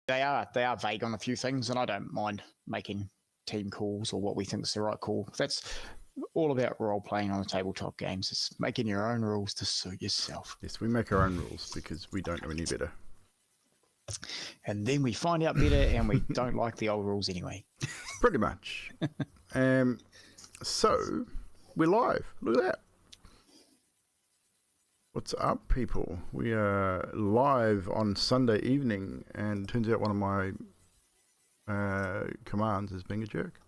They are vague on a few things, and I don't mind making team calls or what we think is the right call. That's all about role playing on the tabletop games. It's making your own rules to suit yourself. Yes, we make our own rules because we don't know any better. And then we find out better, and we don't like the old rules anyway. Pretty much. So we're live. Look at that. What's up, people? We are live on Sunday evening, and turns out one of my commands is being a jerk.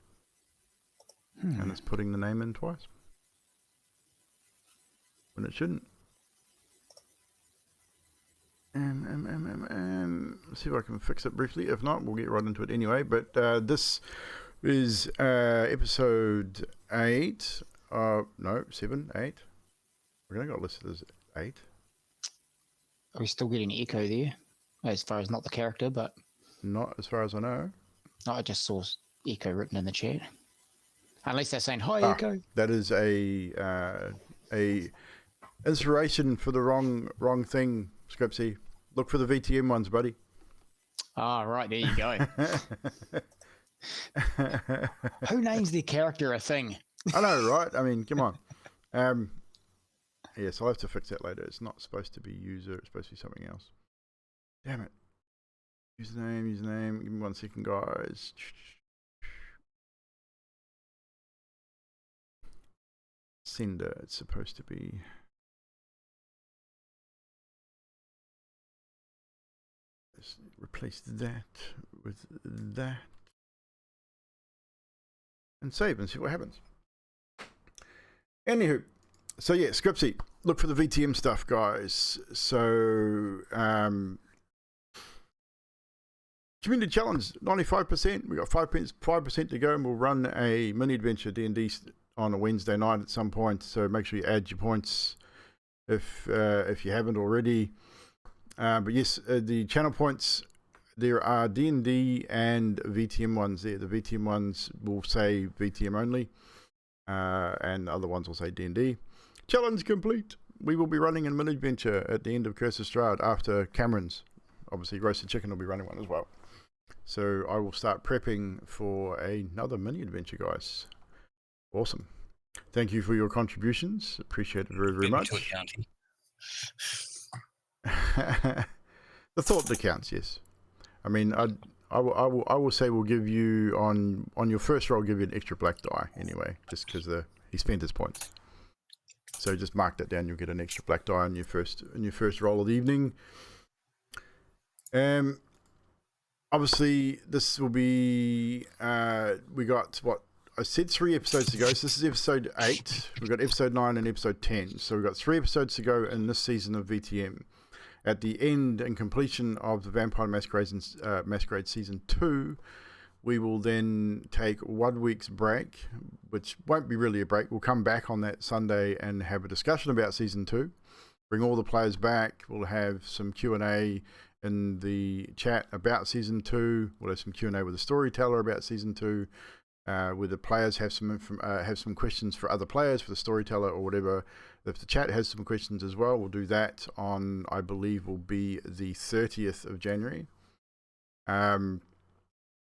And it's putting the name in twice when it shouldn't. Let's see if I can fix it briefly. If not, we'll get right into it anyway. But this is episode 8. No, 7, 8. We're going to got listed as 8. Are we still getting echo there? As far as not the character, but... Not as far as I know. I just saw echo written in the chat. Unless they're saying, hi, echo. That is a inspiration for the wrong thing, Scripsy. Look for the VTM ones, buddy. Ah, right, there you go. Who names their character a thing? I know, right? I mean, come on. Yes, I'll have to fix that later. It's not supposed to be user. It's supposed to be something else. Damn it. Username. Give me 1 second, guys. Sender. It's supposed to be... Let's replace that with that. And save and see what happens. Anywho. So yeah, Scripsy, look for the VTM stuff, guys. So, community challenge, 95%. We got 5% to go, and we'll run a mini adventure D&D on a Wednesday night at some point. So make sure you add your points if you haven't already. But yes, the channel points, there are D&D and VTM ones there. The VTM ones will say VTM only, and the other ones will say D&D. Challenge complete. We will be running a mini adventure at the end of Curse of Strahd after Cameron's. Obviously, Roasted Chicken will be running one as well. So I will start prepping for another mini adventure, guys. Awesome. Thank you for your contributions. Appreciate it very, very much. The thought that counts, yes. I mean, I will say we'll give you on your first roll. I'll give you an extra black die anyway, just because he spent his points. So just mark that down. You'll get an extra black die on your first roll of the evening. Obviously, this will be. We got what I said 3 episodes to go. So this is episode 8. We got episode 9 and episode 10. So we've got 3 episodes to go in this season of VTM. At the end and completion of the Vampire Masquerade season 2, we will then take 1 week's break, which won't be really a break. We'll come back on that Sunday and have a discussion about season 2. Bring all the players back. We'll have some Q&A in the chat about season 2. We'll have some Q&A with the storyteller about season 2. Where the players have some questions for other players, for the storyteller or whatever. If the chat has some questions as well, we'll do that on, I believe, will be the 30th of January.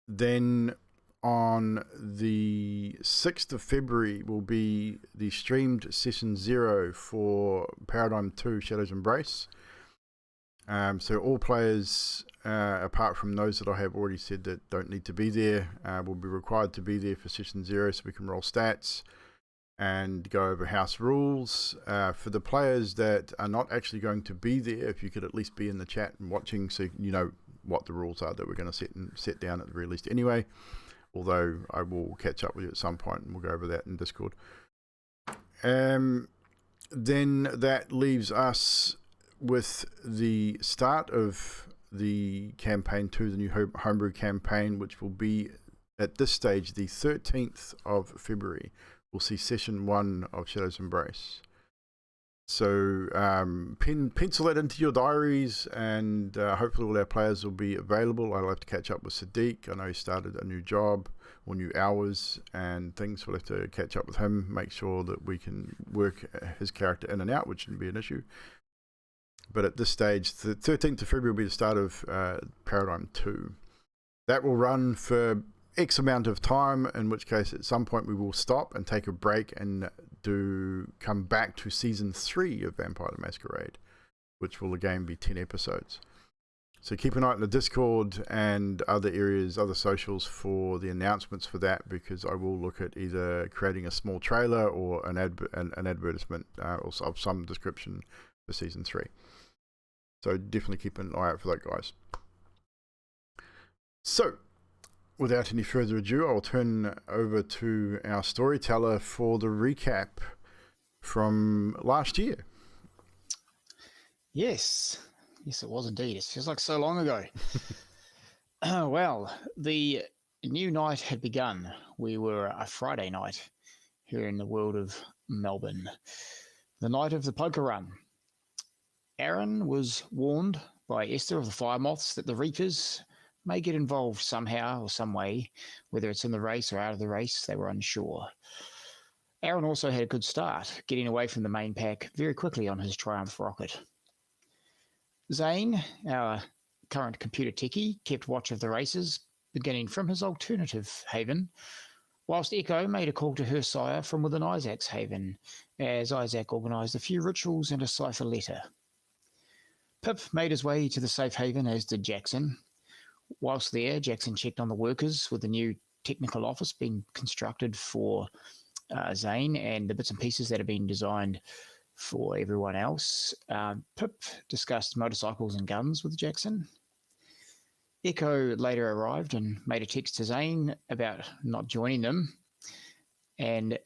Then on the 6th of February will be the streamed session 0 for Paradigm 2 Shadow's Embrace. So all players, apart from those that I have already said that don't need to be there, will be required to be there for session 0 so we can roll stats and go over house rules. For the players that are not actually going to be there, if you could at least be in the chat and watching so you know what the rules are that we're going to set down at the very least anyway, although I will catch up with you at some point and we'll go over that in Discord. Then that leaves us with the start of the campaign 2, the new homebrew campaign, which will be at this stage the 13th of February. We'll see session 1 of Shadow's Embrace. So pencil that into your diaries, and hopefully all our players will be available. I'll have to catch up with Sadiq. I know he started a new job or new hours and things. We'll have to catch up with him, make sure that we can work his character in and out, which shouldn't be an issue. But at this stage, the 13th of February will be the start of Paradigm 2. That will run for X amount of time, in which case at some point we will stop and take a break and come back to Season 3 of Vampire the Masquerade, which will again be 10 episodes. So keep an eye on the Discord and other areas, other socials for the announcements for that, because I will look at either creating a small trailer or an advertisement of some description for Season 3. So definitely keep an eye out for that, guys. So, without any further ado, I'll turn over to our storyteller for the recap from last year. Yes, it was indeed. It feels like so long ago. Well, the new night had begun. We were a Friday night here in the world of Melbourne. The night of the poker run. Aaron was warned by Esther of the Fire Moths that the Reapers may get involved somehow or some way, whether it's in the race or out of the race, they were unsure. Aaron also had a good start, getting away from the main pack very quickly on his Triumph rocket. Zane, our current computer techie, kept watch of the races, beginning from his alternative haven, whilst Echo made a call to her sire from within Isaac's haven, as Isaac organised a few rituals and a cipher letter. Pip made his way to the safe haven, as did Jackson. Whilst there, Jackson checked on the workers with the new technical office being constructed for Zane and the bits and pieces that have been designed for everyone else. Pip discussed motorcycles and guns with Jackson. Echo later arrived and made a text to Zane about not joining them, and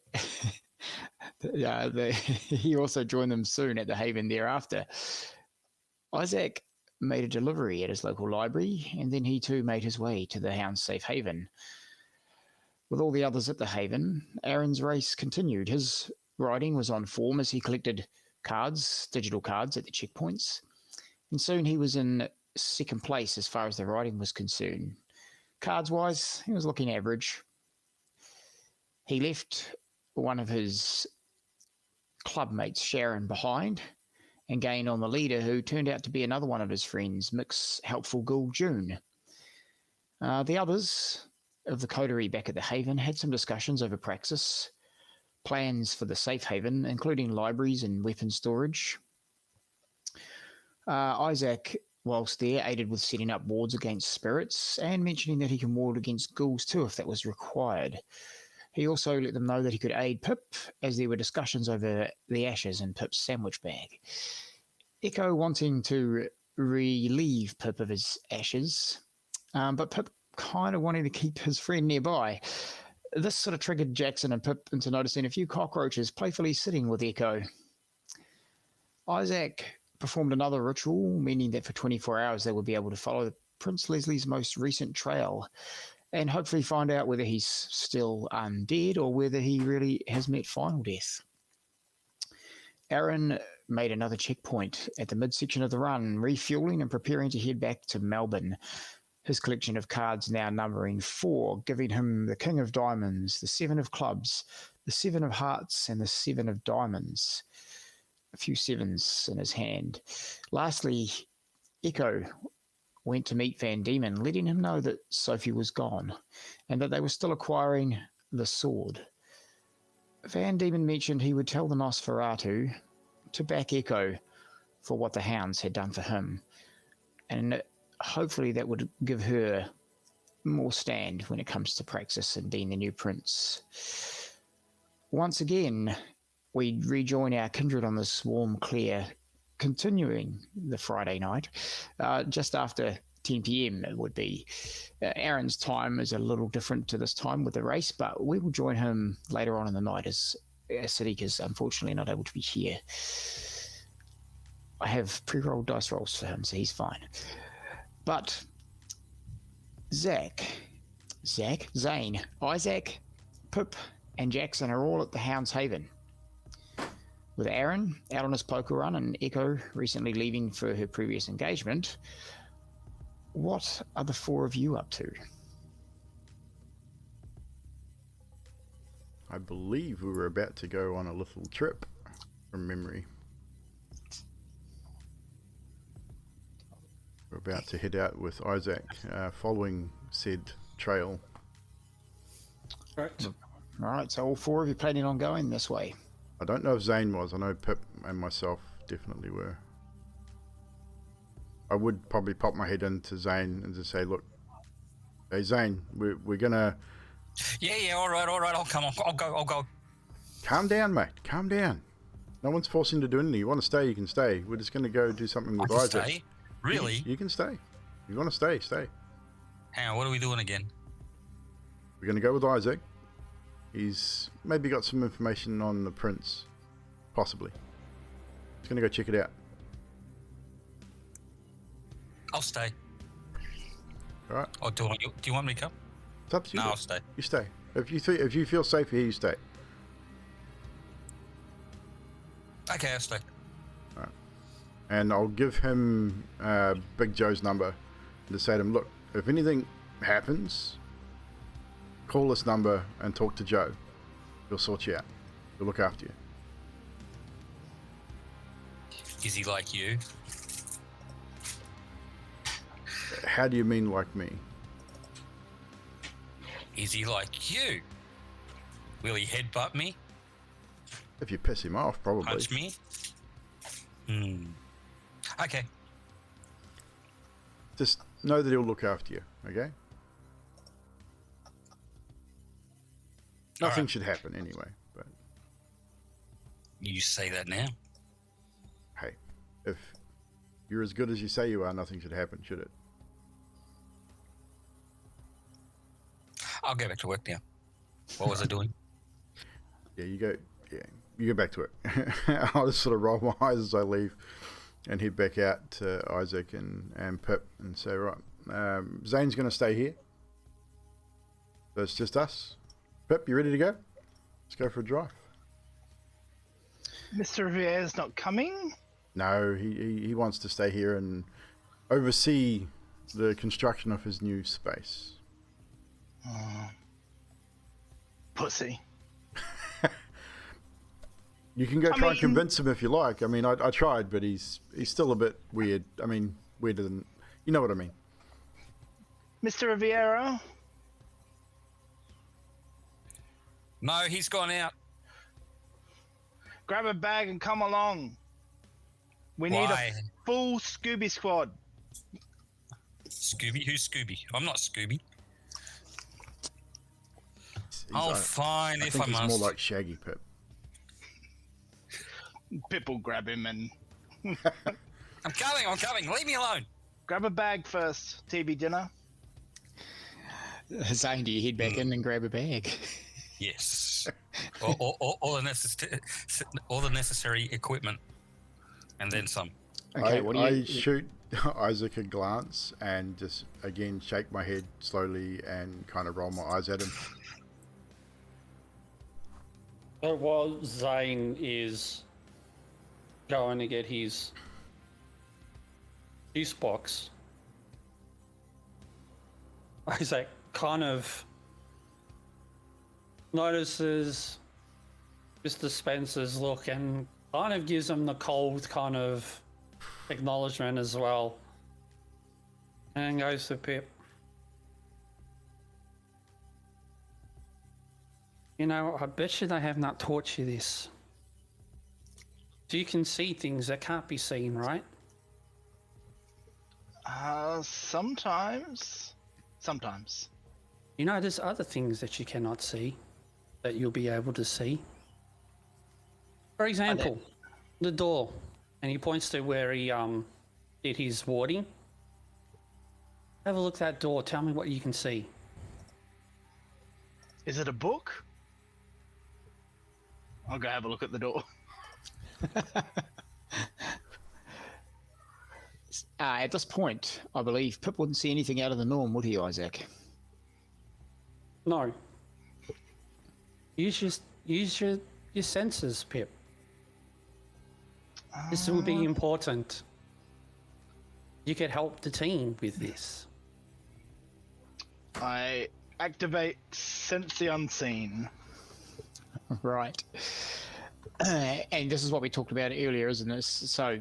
he also joined them soon at the haven thereafter. Isaac made a delivery at his local library, and then he too made his way to the Hound's safe haven. With all the others at the haven, Aaron's race continued. His riding was on form as he collected digital cards at the checkpoints, and soon he was in second place as far as the riding was concerned. Cards-wise, he was looking average. He left one of his clubmates, Sharon, behind, and gained on the leader, who turned out to be another one of his friends, Mick's helpful ghoul, June. The others of the coterie back at the haven had some discussions over praxis, plans for the safe haven, including libraries and weapon storage. Isaac, whilst there, aided with setting up wards against spirits and mentioning that he can ward against ghouls too if that was required. He also let them know that he could aid Pip, as there were discussions over the ashes in Pip's sandwich bag. Echo wanting to relieve Pip of his ashes, but Pip kind of wanting to keep his friend nearby. This sort of triggered Jackson and Pip into noticing a few cockroaches playfully sitting with Echo. Isaac performed another ritual, meaning that for 24 hours they would be able to follow Prince Leslie's most recent trail and hopefully find out whether he's still undead or whether he really has met final death. Aaron made another checkpoint at the midsection of the run, refueling and preparing to head back to Melbourne, his collection of cards now numbering 4, giving him the King of Diamonds, the 7 of Clubs, the 7 of Hearts, and the 7 of Diamonds. A few 7s in his hand. Lastly, Echo went to meet Van Diemen, letting him know that Sophie was gone and that they were still acquiring the sword. Van Diemen mentioned he would tell the Nosferatu to back Echo for what the Hounds had done for him, and hopefully that would give her more stand when it comes to Praxis and being the new prince. Once again, we rejoin our kindred on this warm, clear, continuing the Friday night, just after 10 p.m. it would be. Aaron's time is a little different to this time with the race, but we will join him later on in the night as Sidika's unfortunately not able to be here. I have pre-rolled dice rolls for him, so he's fine. But Zane, Isaac, Pip, and Jackson are all at the Hound's Haven, with Aaron out on his poker run and Echo recently leaving for her previous engagement. What are the 4 of you up to? I believe we were about to go on a little trip from memory. about to head out with Isaac, following said trail. Correct. All right, so all four of you planning on going this way? I don't know if Zane was. I know Pip and myself definitely were. I would probably pop my head into Zane and just say, look, hey Zane, we're gonna... Yeah, all right, I'll come on. I'll go. Calm down, mate. Calm down. No one's forcing you to do anything. You want to stay, you can stay. We're just going to go do something with I can Isaac. stay? Really? You can stay. You want to stay, stay. Hang on, what are we doing again? We're going to go with Isaac. He's maybe got some information on the prince. Possibly. He's going to go check it out. I'll stay. All right. Or do you want me to come? It's up to you. No, I'll stay. You stay. If you feel safe here, you stay. Okay, I'll stay. All right. And I'll give him Big Joe's number and to say to him, look, if anything happens, call this number and talk to Joe. He'll sort you out. He'll look after you. Is he like you? How do you mean like me? Is he like you? Will he headbutt me? If you piss him off, probably. Punch me? Okay. Just know that he'll look after you, okay? Nothing should happen anyway, but You say that now? hey, if you're as good as you say you are, nothing should happen, should it? I'll go back to work now. What was I doing? Yeah, you go back to it. I'll just sort of roll my eyes as I leave and head back out to Isaac and Pip and say, right, Zane's going to stay here. So it's just us. Pip, you ready to go? Let's go for a drive. Mr. Riviere's not coming? No, he wants to stay here and oversee the construction of his new space. Pussy. You can go try and convince him if you like. I mean, I tried, but he's still a bit weird. I mean, weirder than... You know what I mean. Mr. Riviera? No, he's gone out. Grab a bag and come along. We need Why? a full Scooby squad. Scooby? Who's Scooby? I'm not Scooby. I Fine, if think I he's must. more like Shaggy Pip. Pip will grab him and... I'm coming. Leave me alone. Grab a bag first, TB dinner. Zane, do you head back in and grab a bag? Yes. all the necessary equipment, and then some. Okay, I shoot Isaac a glance and just again shake my head slowly and kind of roll my eyes at him. So while Zane is going to get his juice box, Isaac kind of notices Mr. Spencer's look and kind of gives him the cold kind of acknowledgement as well, and goes to Pip. You know, I bet you they have not taught you this. So you can see things that can't be seen, right? Sometimes. Sometimes. You know, there's other things that you cannot see that you'll be able to see. For example, the door. And he points to where he did his warding. Have a look at that door. Tell me what you can see. Is it a book? I'll go have a look at the door. At this point, I believe Pip wouldn't see anything out of the norm, would he, Isaac? No. Use your senses, Pip. This will be important. You could help the team with this. I activate Sense the Unseen. Right. And this is what we talked about earlier, isn't it? So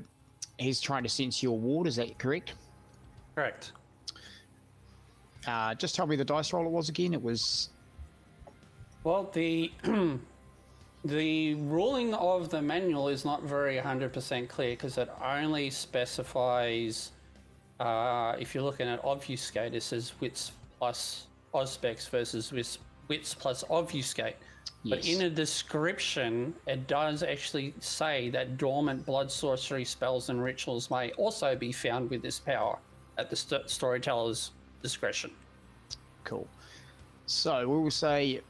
he's trying to sense your ward, is that correct? Correct. Just tell me the dice roll it was again. It was... Well, the the ruling of the manual is not very 100% clear because it only specifies, if you're looking at obfuscate, it says wits plus auspex versus wits plus obfuscate. But Yes. in a description, it does actually say that dormant blood sorcery spells and rituals may also be found with this power at the storyteller's discretion. Cool. So we will say...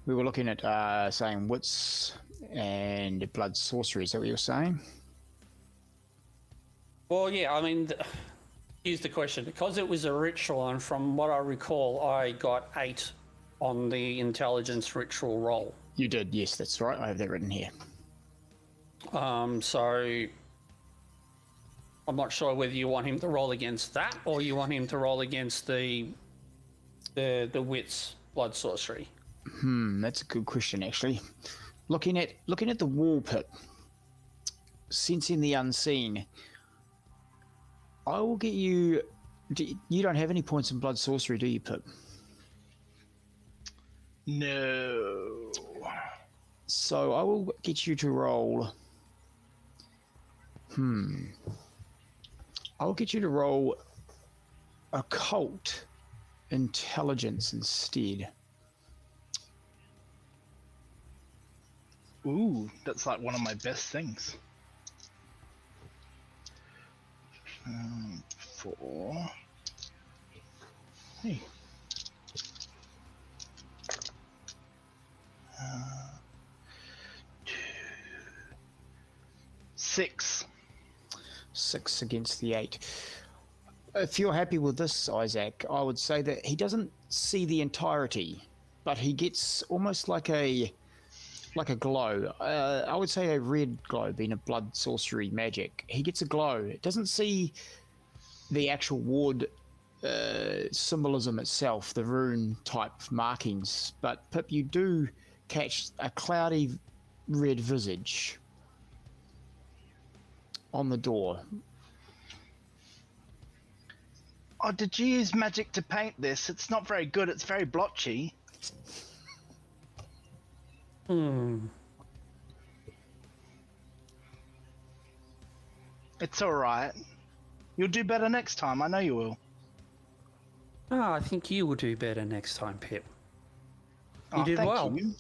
We were looking at saying wits and blood sorcery. Is that what you're saying? Well, yeah, I mean, here's the question. Because it was a ritual, and from what I recall, I got 8 on the intelligence ritual roll. You did, yes, that's right. I have that written here. So I'm not sure whether you want him to roll against that or you want him to roll against the wits blood sorcery. That's a good question, actually. Looking at the wall, Pip, sensing the unseen, I will get you... You don't have any points in blood sorcery, do you, Pip? No. So I will get you to roll... I'll get you to roll occult intelligence instead. Ooh, that's like one of my best things. 4. Hey. 2. 6. 6 against the 8. If you're happy with this, Isaac, I would say that he doesn't see the entirety, but he gets almost like a glow. I would say a red glow, being a blood sorcery magic. He gets a glow. It doesn't see the actual ward symbolism itself, the rune type markings, but Pip, you do catch a cloudy red visage on the door. Oh, did you use magic to paint this? It's not very good. It's very blotchy. It's all right. You'll do better next time. I know you will. Oh, I think you will do better next time, Pip. You Oh, did thank well. you.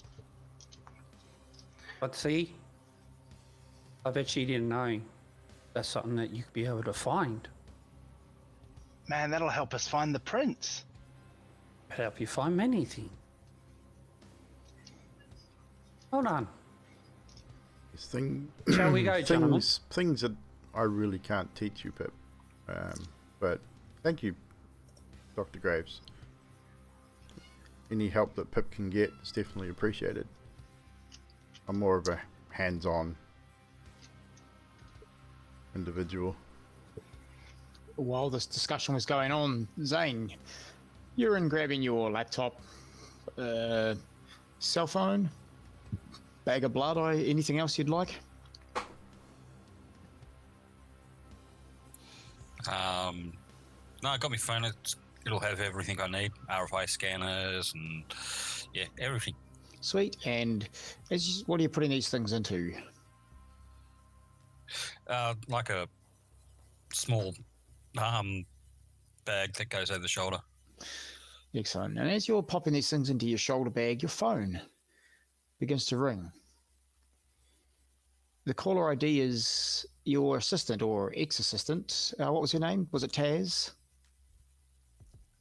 But see, I bet you didn't know that's something that you could be able to find. Man, that'll help us find the prince. It'll help you find many things. Hold on. Shall we go, gentlemen? Things that I really can't teach you, Pip. But thank you, Dr. Graves. Any help that Pip can get is definitely appreciated. I'm more of a hands-on individual. While this discussion was going on, Zane, you're in grabbing your laptop, cell phone, bag of blood, or anything else you'd like? No, I got my phone. It'll have everything I need. RFI scanners and yeah, everything. Sweet. And what are you putting these things into? Like a small bag that goes over the shoulder. Excellent. And as you're popping these things into your shoulder bag, your phone begins to ring. The caller ID is your assistant or ex-assistant. What was your name? Was it Taz?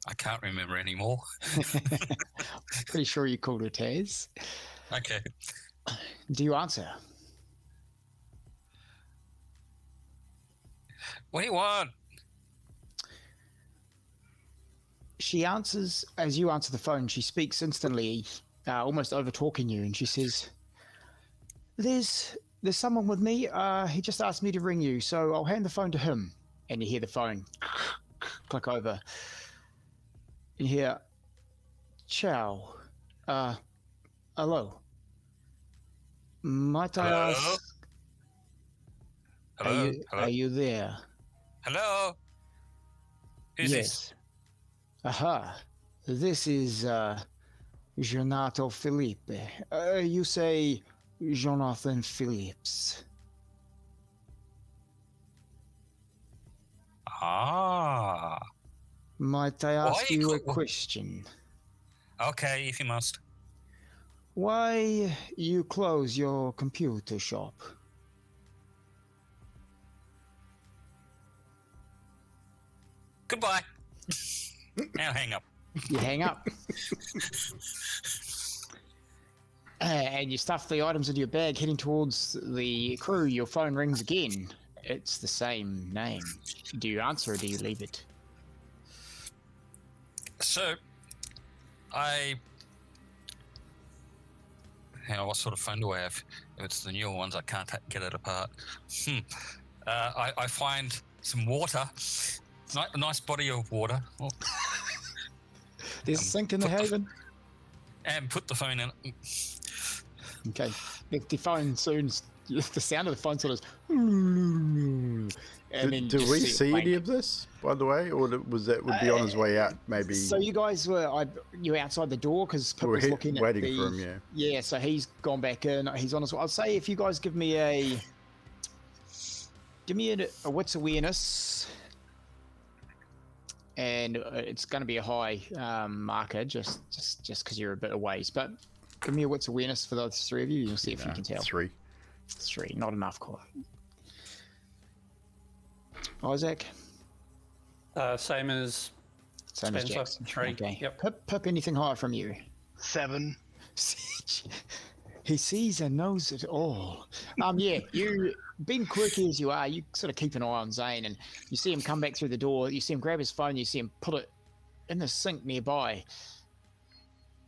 I can't remember anymore. Pretty sure you called her Taz. Okay. Do you answer? What do you want? She answers. As you answer the phone, she speaks instantly, almost over-talking you, and she says, There's someone with me. He just asked me to ring you, so I'll hand the phone to him. And you hear the phone click over. And you hear, Ciao. Hello. Might I Hello? ask... Hello? Hello? Are you there? Hello? Who's this? Aha. This is Jonato Felipe. You say Jonathan Phillips. Ah. Might I Why ask you you a call- question? Okay, if you must. Why you close your computer shop? Goodbye. Now hang up. You hang up. And you stuff the items into your bag, heading towards the crew. Your phone rings again. It's the same name. Do you answer or do you leave it? So, hang on, what sort of phone do I have? If it's the newer ones, I can't get it apart. I find some water, nice body of water, There's a sink in the put the- haven. and put the phone in it. Okay. The phone soon, the sound of the phone sort of, and then Do just we it see blank. any of this, by the way, or would be on his way out? Maybe So you guys you were outside the door because Pip we was were looking at waiting the. for him. Yeah. Yeah, so he's gone back in. He's on his way. I'd say if you guys give me a wits awareness, and it's going to be a high marker just because you're a bit away. But give me a wits awareness for those three of you. You'll see if you can tell. 3. Three, not enough. Isaac, Same as same as Spencer, Jackson. 3. Okay. Yep. Pip, anything higher from you? 7. He sees and knows it all. Yeah, you, being quirky as you are, you sort of keep an eye on Zane, and you see him come back through the door. You see him grab his phone. You see him put it in the sink nearby.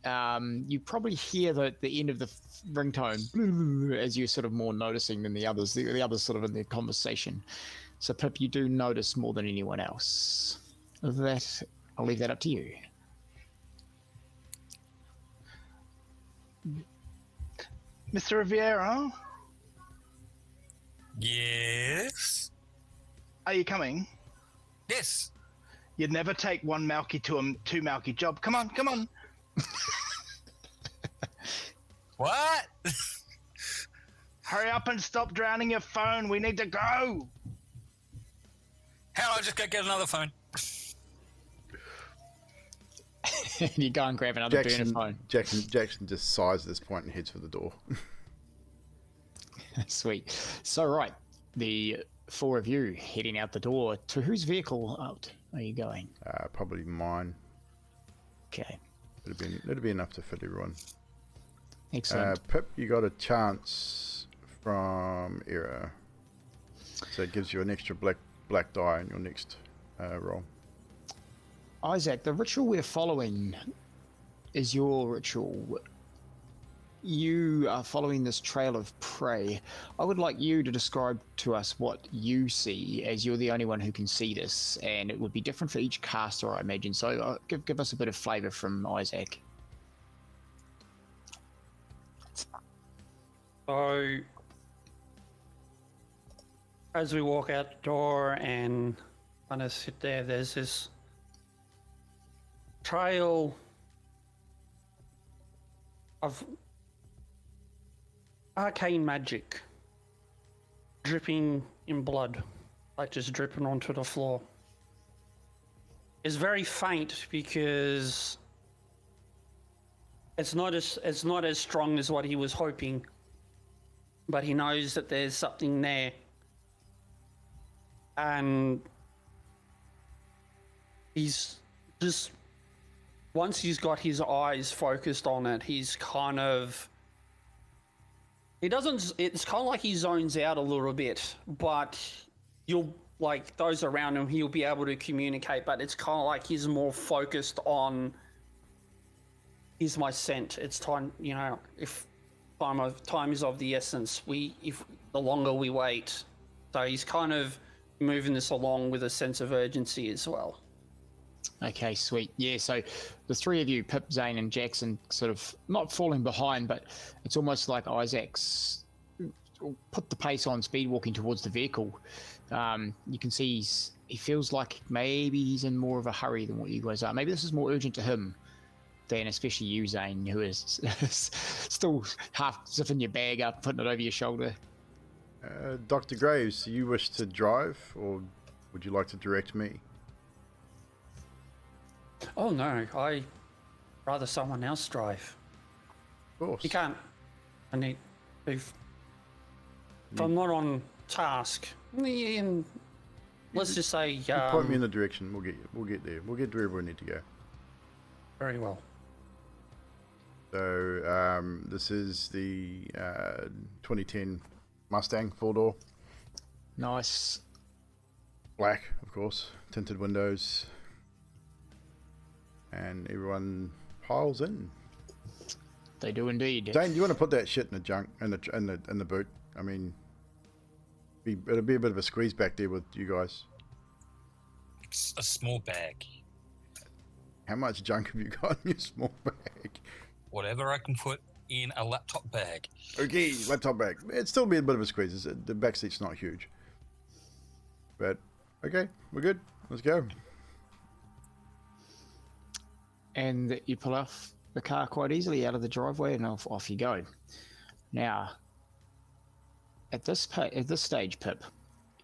You probably hear the end of the ringtone as you're sort of more noticing than the others. The others sort of in their conversation. So Pip, you do notice more than anyone else. That I'll leave that up to you. Mr. Riviera, Yes. are you coming? Yes. You'd never take one Malky to a 2 Malky job. Come on, come on. What? Hurry up and stop drowning your phone. We need to go. How do I just go get another phone? And you go and grab another burner phone. Jackson just sighs at this point and heads for the door. Sweet. So, right, the 4 of you heading out the door. To whose vehicle out are you going? Probably mine. Okay, It'd be enough to fit everyone. excellent. Pip, you got a chance from Era, so it gives you an extra black die in your next roll. Isaac, the ritual we're following is your ritual. You are following this trail of prey. I would like you to describe to us what you see, as you're the only one who can see this, and it would be different for each caster, I imagine. So give us a bit of flavour from Isaac. So, as we walk out the door and kind of sit there, there's this trail of arcane magic dripping in blood, like just dripping onto the floor. It's very faint because it's not as strong as what he was hoping, but he knows that there's something there. And he's just, once he's got his eyes focused on it, he's kind of, it's kind of like he zones out a little bit, but you'll, like those around him, he'll be able to communicate, but it's kind of like he's more focused on, here's my scent. It's time, if time is of the essence, if the longer we wait. So he's kind of moving this along with a sense of urgency as well. Okay, sweet. Yeah, so the 3 of you, Pip, Zane, and Jackson, sort of not falling behind, but it's almost like Isaac's put the pace on, speed walking towards the vehicle. You can see he feels like maybe he's in more of a hurry than what you guys are. Maybe this is more urgent to him than especially you, Zane, who is still half zipping your bag up, putting it over your shoulder. Dr. Graves, do you wish to drive, or would you like to direct me? Oh no, I rather someone else drive. Of course. You can't. I need. If I'm not on task, let's just say. Point me in the direction. We'll get there. We'll get to wherever we need to go. Very well. So this is the 2010 Mustang 4-door. Nice. Black, of course. Tinted windows. And everyone piles in. They do indeed. Dane, do you want to put that shit in the junk in the boot? I mean, it'll be a bit of a squeeze back there with you guys. It's a small bag. How much junk have you got in your small bag? Whatever I can put in a laptop bag. Okay, laptop bag. It'd still be a bit of a squeeze. The back seat's not huge. But, okay, we're good. Let's go. And you pull off the car quite easily out of the driveway, and off you go. Now, at this stage, Pip,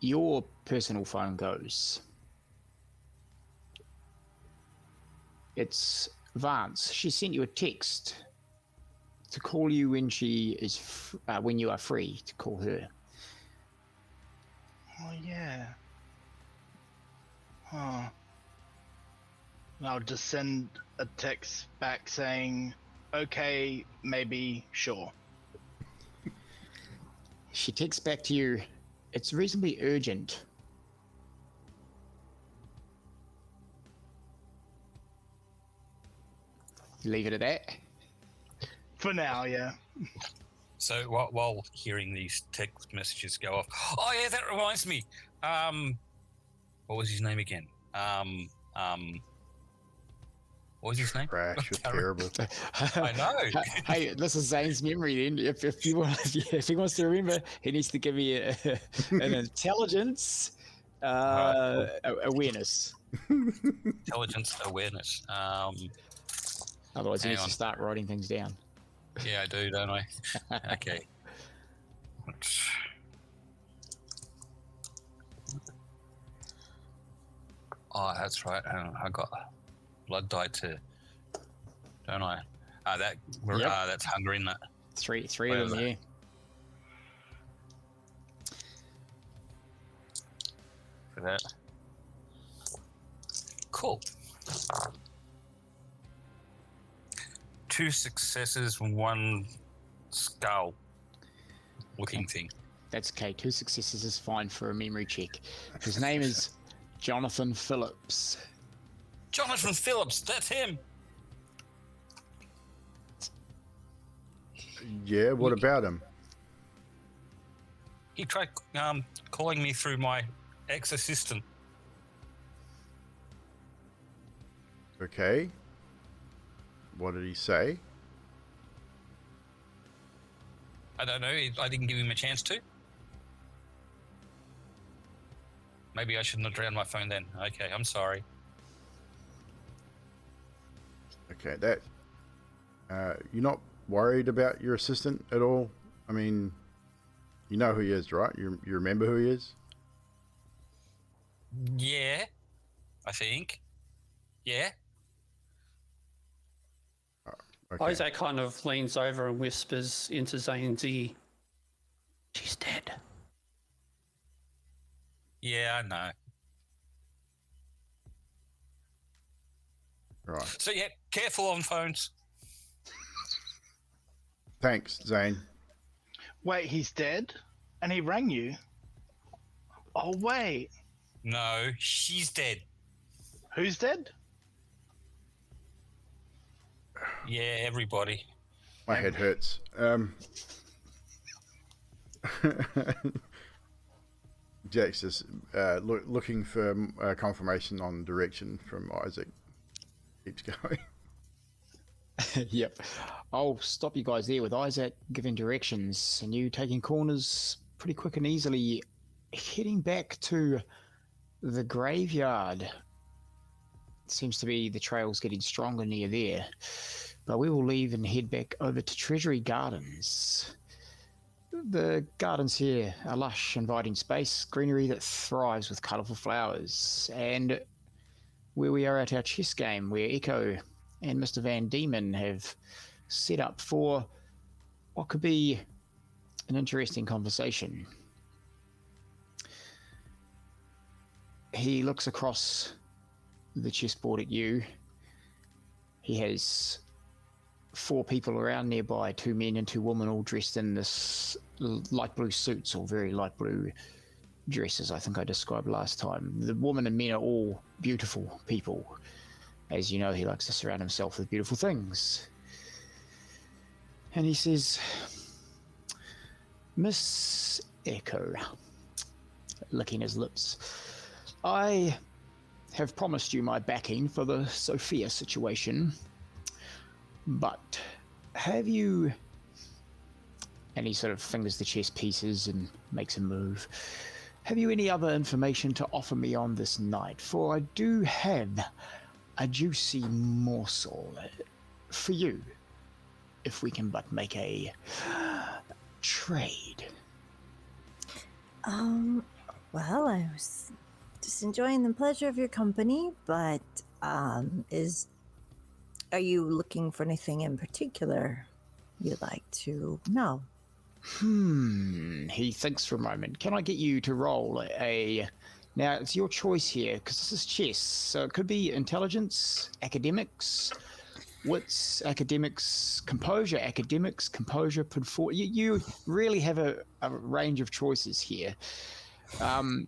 your personal phone goes. It's Vance. She sent you a text to call you when when you are free to call her. Oh, yeah. Huh. I'll just send a text back saying, okay, maybe, sure. She texts back to you, it's reasonably urgent. You leave it at that? For now, yeah. So while hearing these text messages go off, oh yeah, that reminds me. What was his name again? What was his name? Crash, you're terrible. I know. Hey, this is Zane's memory then. If he wants to remember, he needs to give me an intelligence awareness. Intelligence awareness. Otherwise, he needs to start writing things down. Yeah, I do, don't I? Okay. Oh, that's right. I got blood dye too, don't I? That's hunger in that. Three of them, yeah. For that. Cool. 2 successes, 1 skull looking thing. That's okay. 2 successes is fine for a memory check. His name is Jonathan Phillips. Jonathan Phillips, that's him. Yeah, what about him? He tried calling me through my ex-assistant. Okay. What did he say? I don't know. I didn't give him a chance to. Maybe I shouldn't have drowned my phone then. Okay, I'm sorry. Okay, that... you're not worried about your assistant at all? I mean, you know who he is, right? You remember who he is? Yeah, I think. Yeah. Okay. Isaac kind of leans over and whispers into Zane's ear, she's dead. Yeah, I know. Right. So yeah, careful on phones. Thanks, Zane. Wait, he's dead? And he rang you? Oh, wait. No, she's dead. Who's dead? Yeah, everybody. My head hurts. Jack's just looking for confirmation on direction from Isaac. Keeps going. Yep. I'll stop you guys there with Isaac giving directions and you taking corners pretty quick and easily, heading back to the graveyard. Seems to be the trail's getting stronger near there. But we will leave and head back over to Treasury Gardens. The gardens here are lush, inviting space, greenery that thrives with colourful flowers, and where we are at our chess game, where Echo and Mr. Van Diemen have set up for what could be an interesting conversation. He looks across the chessboard at you. He has 4 people around nearby, 2 men and 2 women, all dressed in this light blue suits or very light blue dresses, I think I described last time. The women and men are all beautiful people. As you know, he likes to surround himself with beautiful things. And he says, Miss Echo, licking his lips, I have promised you my backing for the Sophia situation, but have you... And he sort of fingers the chess pieces and makes a move. Have you any other information to offer me on this night? For I do have a juicy morsel for you, if we can but make a trade. Well, I was just enjoying the pleasure of your company, but are you looking for anything in particular you'd like to know? He thinks for a moment. Can I get you to roll a... Now, it's your choice here, because this is chess, so it could be intelligence, academics, wits, academics, composure, put forward. You really have a range of choices here. I'm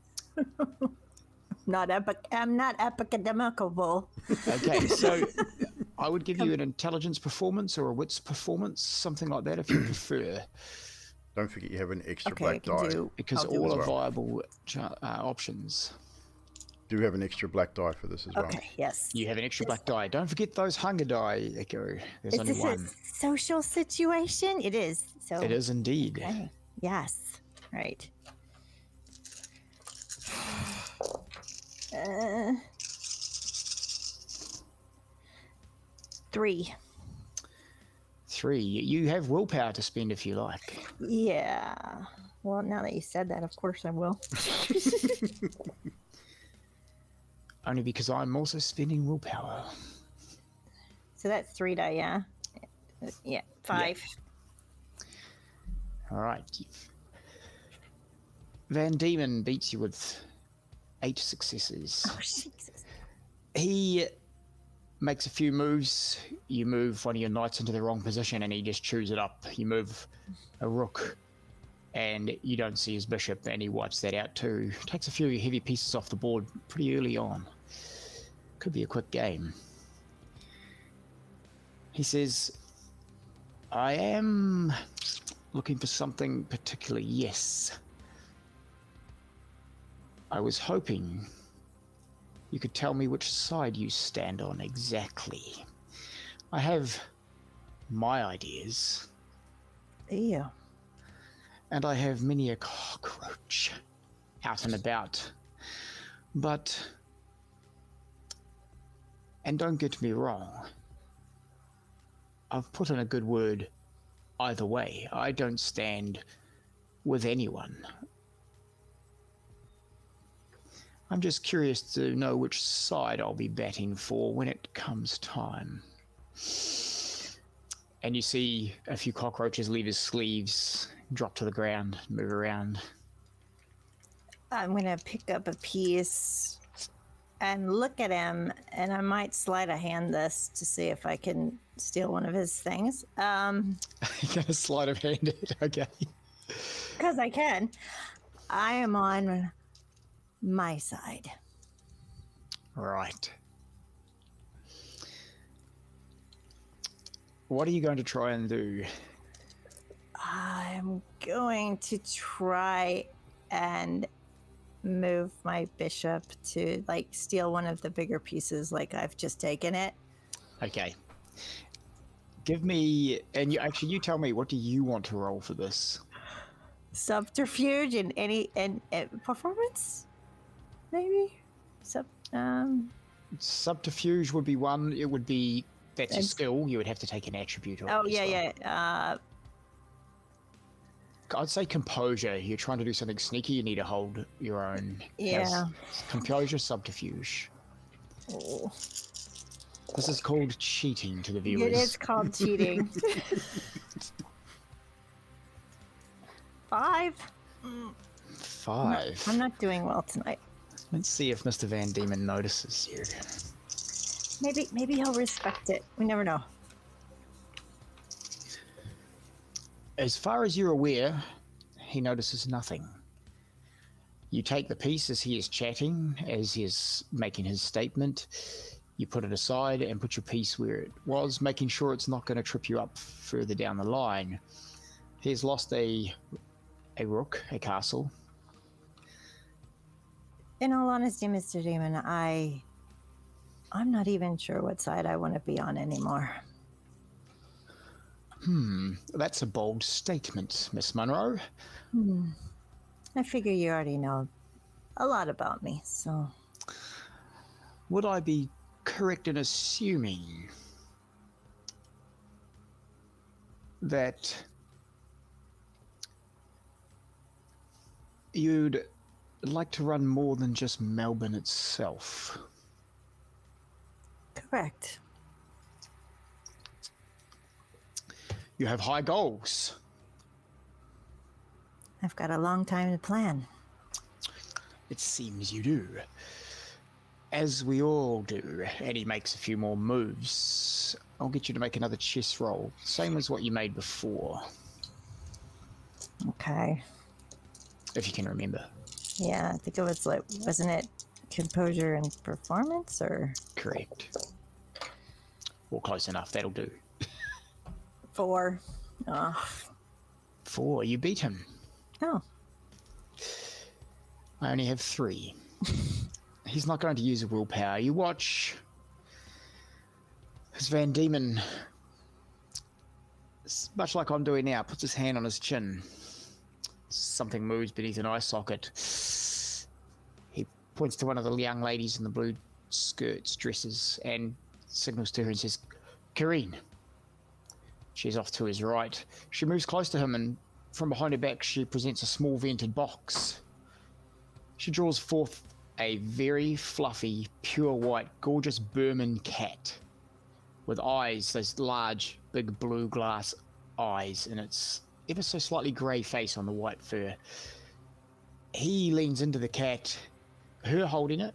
not epidemical. Okay, so I would give you an intelligence performance or a wits performance, something like that, if you prefer. Don't forget you have an extra black die. Because all are viable options. Do have an extra black die for this as well. Okay, yes. You have an extra black die. Don't forget those hunger die, Echo. There's only this one. A social situation? It is. So. It is indeed. Okay. Yes. Right. 3. 3. You have willpower to spend if you like. Yeah. Well, now that you said that, of course I will. Only because I'm also spending willpower. So that's 3 die, yeah? Yeah, 5. Yeah. All right. Van Diemen beats you with 8 successes. Oh, Jesus. He makes a few moves. You move one of your knights into the wrong position and he just chews it up. You move a rook and you don't see his bishop and he wipes that out too. Takes a few heavy pieces off the board pretty early on. Could be a quick game. He says, I am looking for something particular, yes. I was hoping you could tell me which side you stand on exactly. I have my ideas. Yeah. And I have many a cockroach out and about. But, and don't get me wrong, I've put in a good word either way. I don't stand with anyone. I'm just curious to know which side I'll be batting for when it comes time. And you see a few cockroaches leave his sleeves, drop to the ground, move around. I'm going to pick up a piece and look at him, and I might sleight of hand this to see if I can steal one of his things. You're going to sleight of hand it, okay. Because I can. I am on my side. Right. What are you going to try and do? I'm going to try and move my bishop to, like, steal one of the bigger pieces like I've just taken it. Okay. Give me, and you tell me, what do you want to roll for this? Subterfuge and performance, maybe. Subterfuge would be one. It would be that's a And- skill. You would have to take an attribute. Oh as yeah, well. yeah. I'd say composure. You're trying to do something sneaky. You need to hold your own. Yeah. Composure, subterfuge. Oh. This is called cheating to the viewers. It is called cheating. 5. 5. I'm not doing well tonight. Let's see if Mr. Van Diemen notices you. Maybe he'll respect it. We never know. As far as you're aware, he notices nothing. You take the piece as he is chatting, as he is making his statement. You put it aside and put your piece where it was, making sure it's not going to trip you up further down the line. He's lost a rook, a castle. In all honesty, Mr. Diemen, I'm not even sure what side I want to be on anymore. That's a bold statement, Miss Munro. I figure you already know a lot about me, so... Would I be correct in assuming that you'd like to run more than just Melbourne itself? Correct. You have high goals. I've got a long time to plan. It seems you do. As we all do. And he makes a few more moves. I'll get you to make another chess roll. Same as what you made before. Okay. If you can remember. Yeah, I think it was like, wasn't it composure and performance, or... Correct. Or close enough, that'll do. 4. Oh. 4, you beat him. Oh. I only have 3. He's not going to use a willpower. You watch as Van Diemen, much like I'm doing now, puts his hand on his chin. Something moves beneath an eye socket. He points to one of the young ladies in the blue skirts, dresses, and signals to her and says, "Karine." She's off to his right. She moves close to him, and from behind her back, she presents a small vented box. She draws forth a very fluffy, pure white, gorgeous Burman cat with eyes, those large, big blue glass eyes, and its ever so slightly grey face on the white fur. He leans into the cat, her holding it,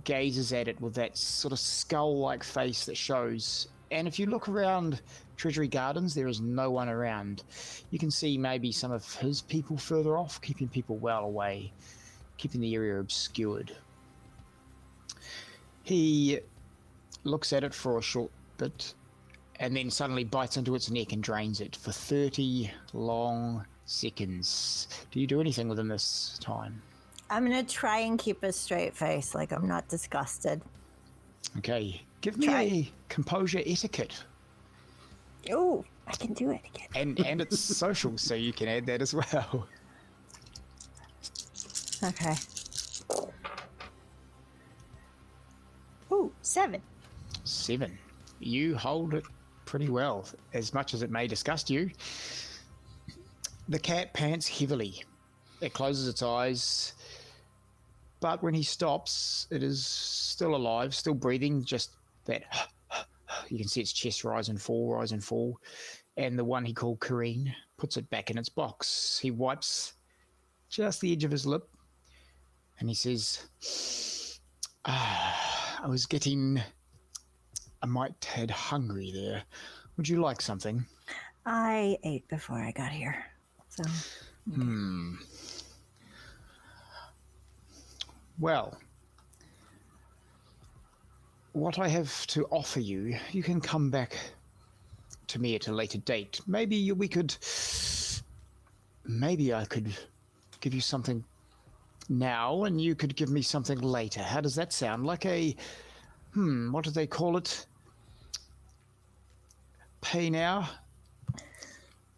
gazes at it with that sort of skull-like face that shows. And if you look around Treasury Gardens, there is no one around. You can see maybe some of his people further off, keeping people well away, keeping the area obscured. He looks at it for a short bit and then suddenly bites into its neck and drains it for 30 long seconds. Do you do anything within this time? I'm going to try and keep a straight face, like I'm not disgusted. Okay, give me a composure etiquette. Oh, I can do it again. And it's social, so you can add that as well. Okay. Ooh, 7. 7. You hold it pretty well, as much as it may disgust you. The cat pants heavily. It closes its eyes, but when he stops, it is still alive, still breathing, just that. You can see its chest rise and fall, rise and fall. And the one he called Karine puts it back in its box. He wipes just the edge of his lip, and he says, I was getting a mite tad hungry there. Would you like something? I ate before I got here, so... Well, what I have to offer you, you can come back to me at a later date. Maybe I could give you something now, and you could give me something later. How does that sound? Like a, what do they call it? Pay now,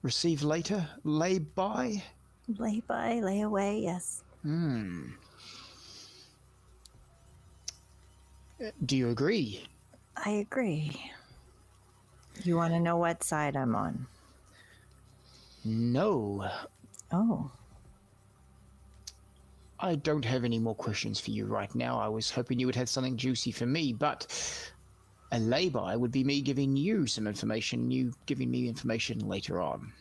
receive later, lay by? Lay by, lay away, yes. Do you agree? I agree. You want to know what side I'm on? No. Oh. I don't have any more questions for you right now. I was hoping you would have something juicy for me, but a lay-by would be me giving you some information, you giving me information later on.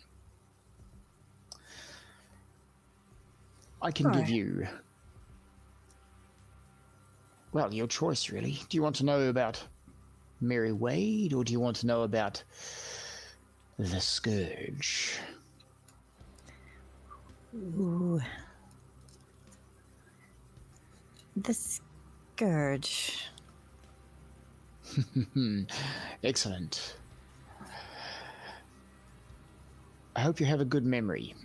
I can give you... Well, your choice, really. Do you want to know about Mary Wade, or do you want to know about the Scourge? Ooh. The Scourge. Excellent. I hope you have a good memory.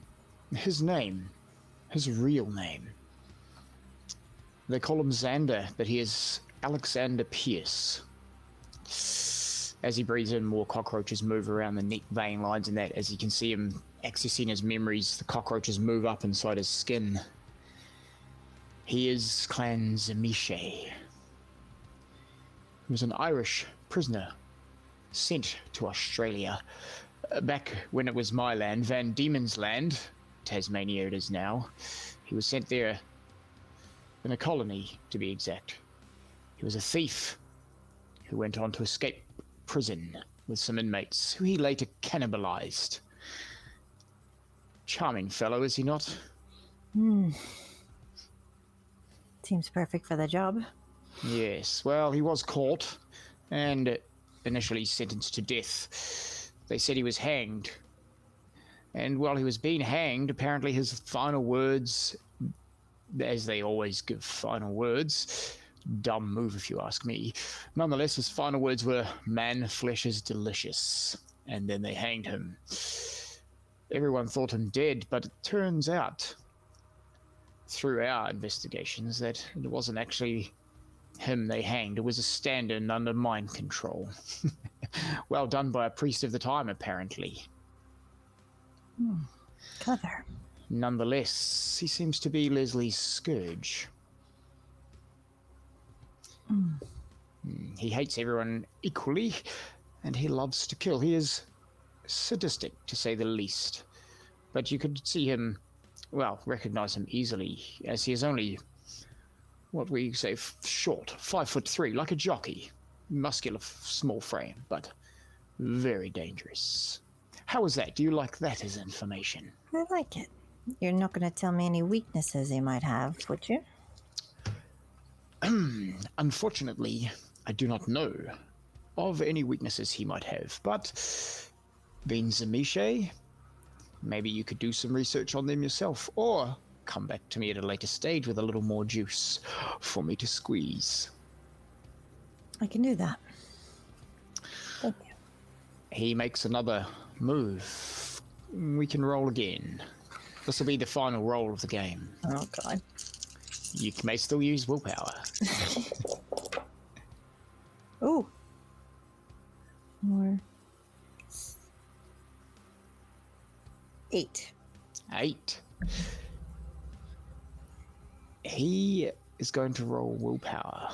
His name, his real name. They call him Xander, but he is Alexander Pierce. As he breathes in, more cockroaches move around the neck vein lines and that. As you can see him accessing his memories, the cockroaches move up inside his skin. He is Clan Zemishe. He was an Irish prisoner sent to Australia. Back when it was my land, Van Diemen's land, Tasmania it is now. He was sent there in a colony, to be exact. He was a thief who went on to escape prison with some inmates, who he later cannibalized. Charming fellow, is he not? Seems perfect for the job. Yes, well, he was caught and initially sentenced to death. They said he was hanged. And while he was being hanged, apparently his final words, as they always give final words, dumb move if you ask me, nonetheless his final words were, "Man, flesh is delicious." And then they hanged him. Everyone thought him dead, but it turns out, through our investigations, that it wasn't actually him they hanged. It was a stand-in under mind control. Well done by a priest of the time, apparently. Clever. Nonetheless, he seems to be Leslie's scourge. He hates everyone equally, and he loves to kill. He is sadistic, to say the least. But you could see him, well, recognize him easily, as he is only, what we say, short, 5'3", like a jockey. Muscular, small frame, but very dangerous. How is that? Do you like that as information? I like it. You're not going to tell me any weaknesses he might have, would you? Unfortunately, I do not know of any weaknesses he might have, but being Zemishe, maybe you could do some research on them yourself, or come back to me at a later stage with a little more juice for me to squeeze. I can do that. Thank you. He makes another move. We can roll again. This will be the final roll of the game. Oh, God. You may still use willpower. Ooh. More. 8. 8. He is going to roll willpower.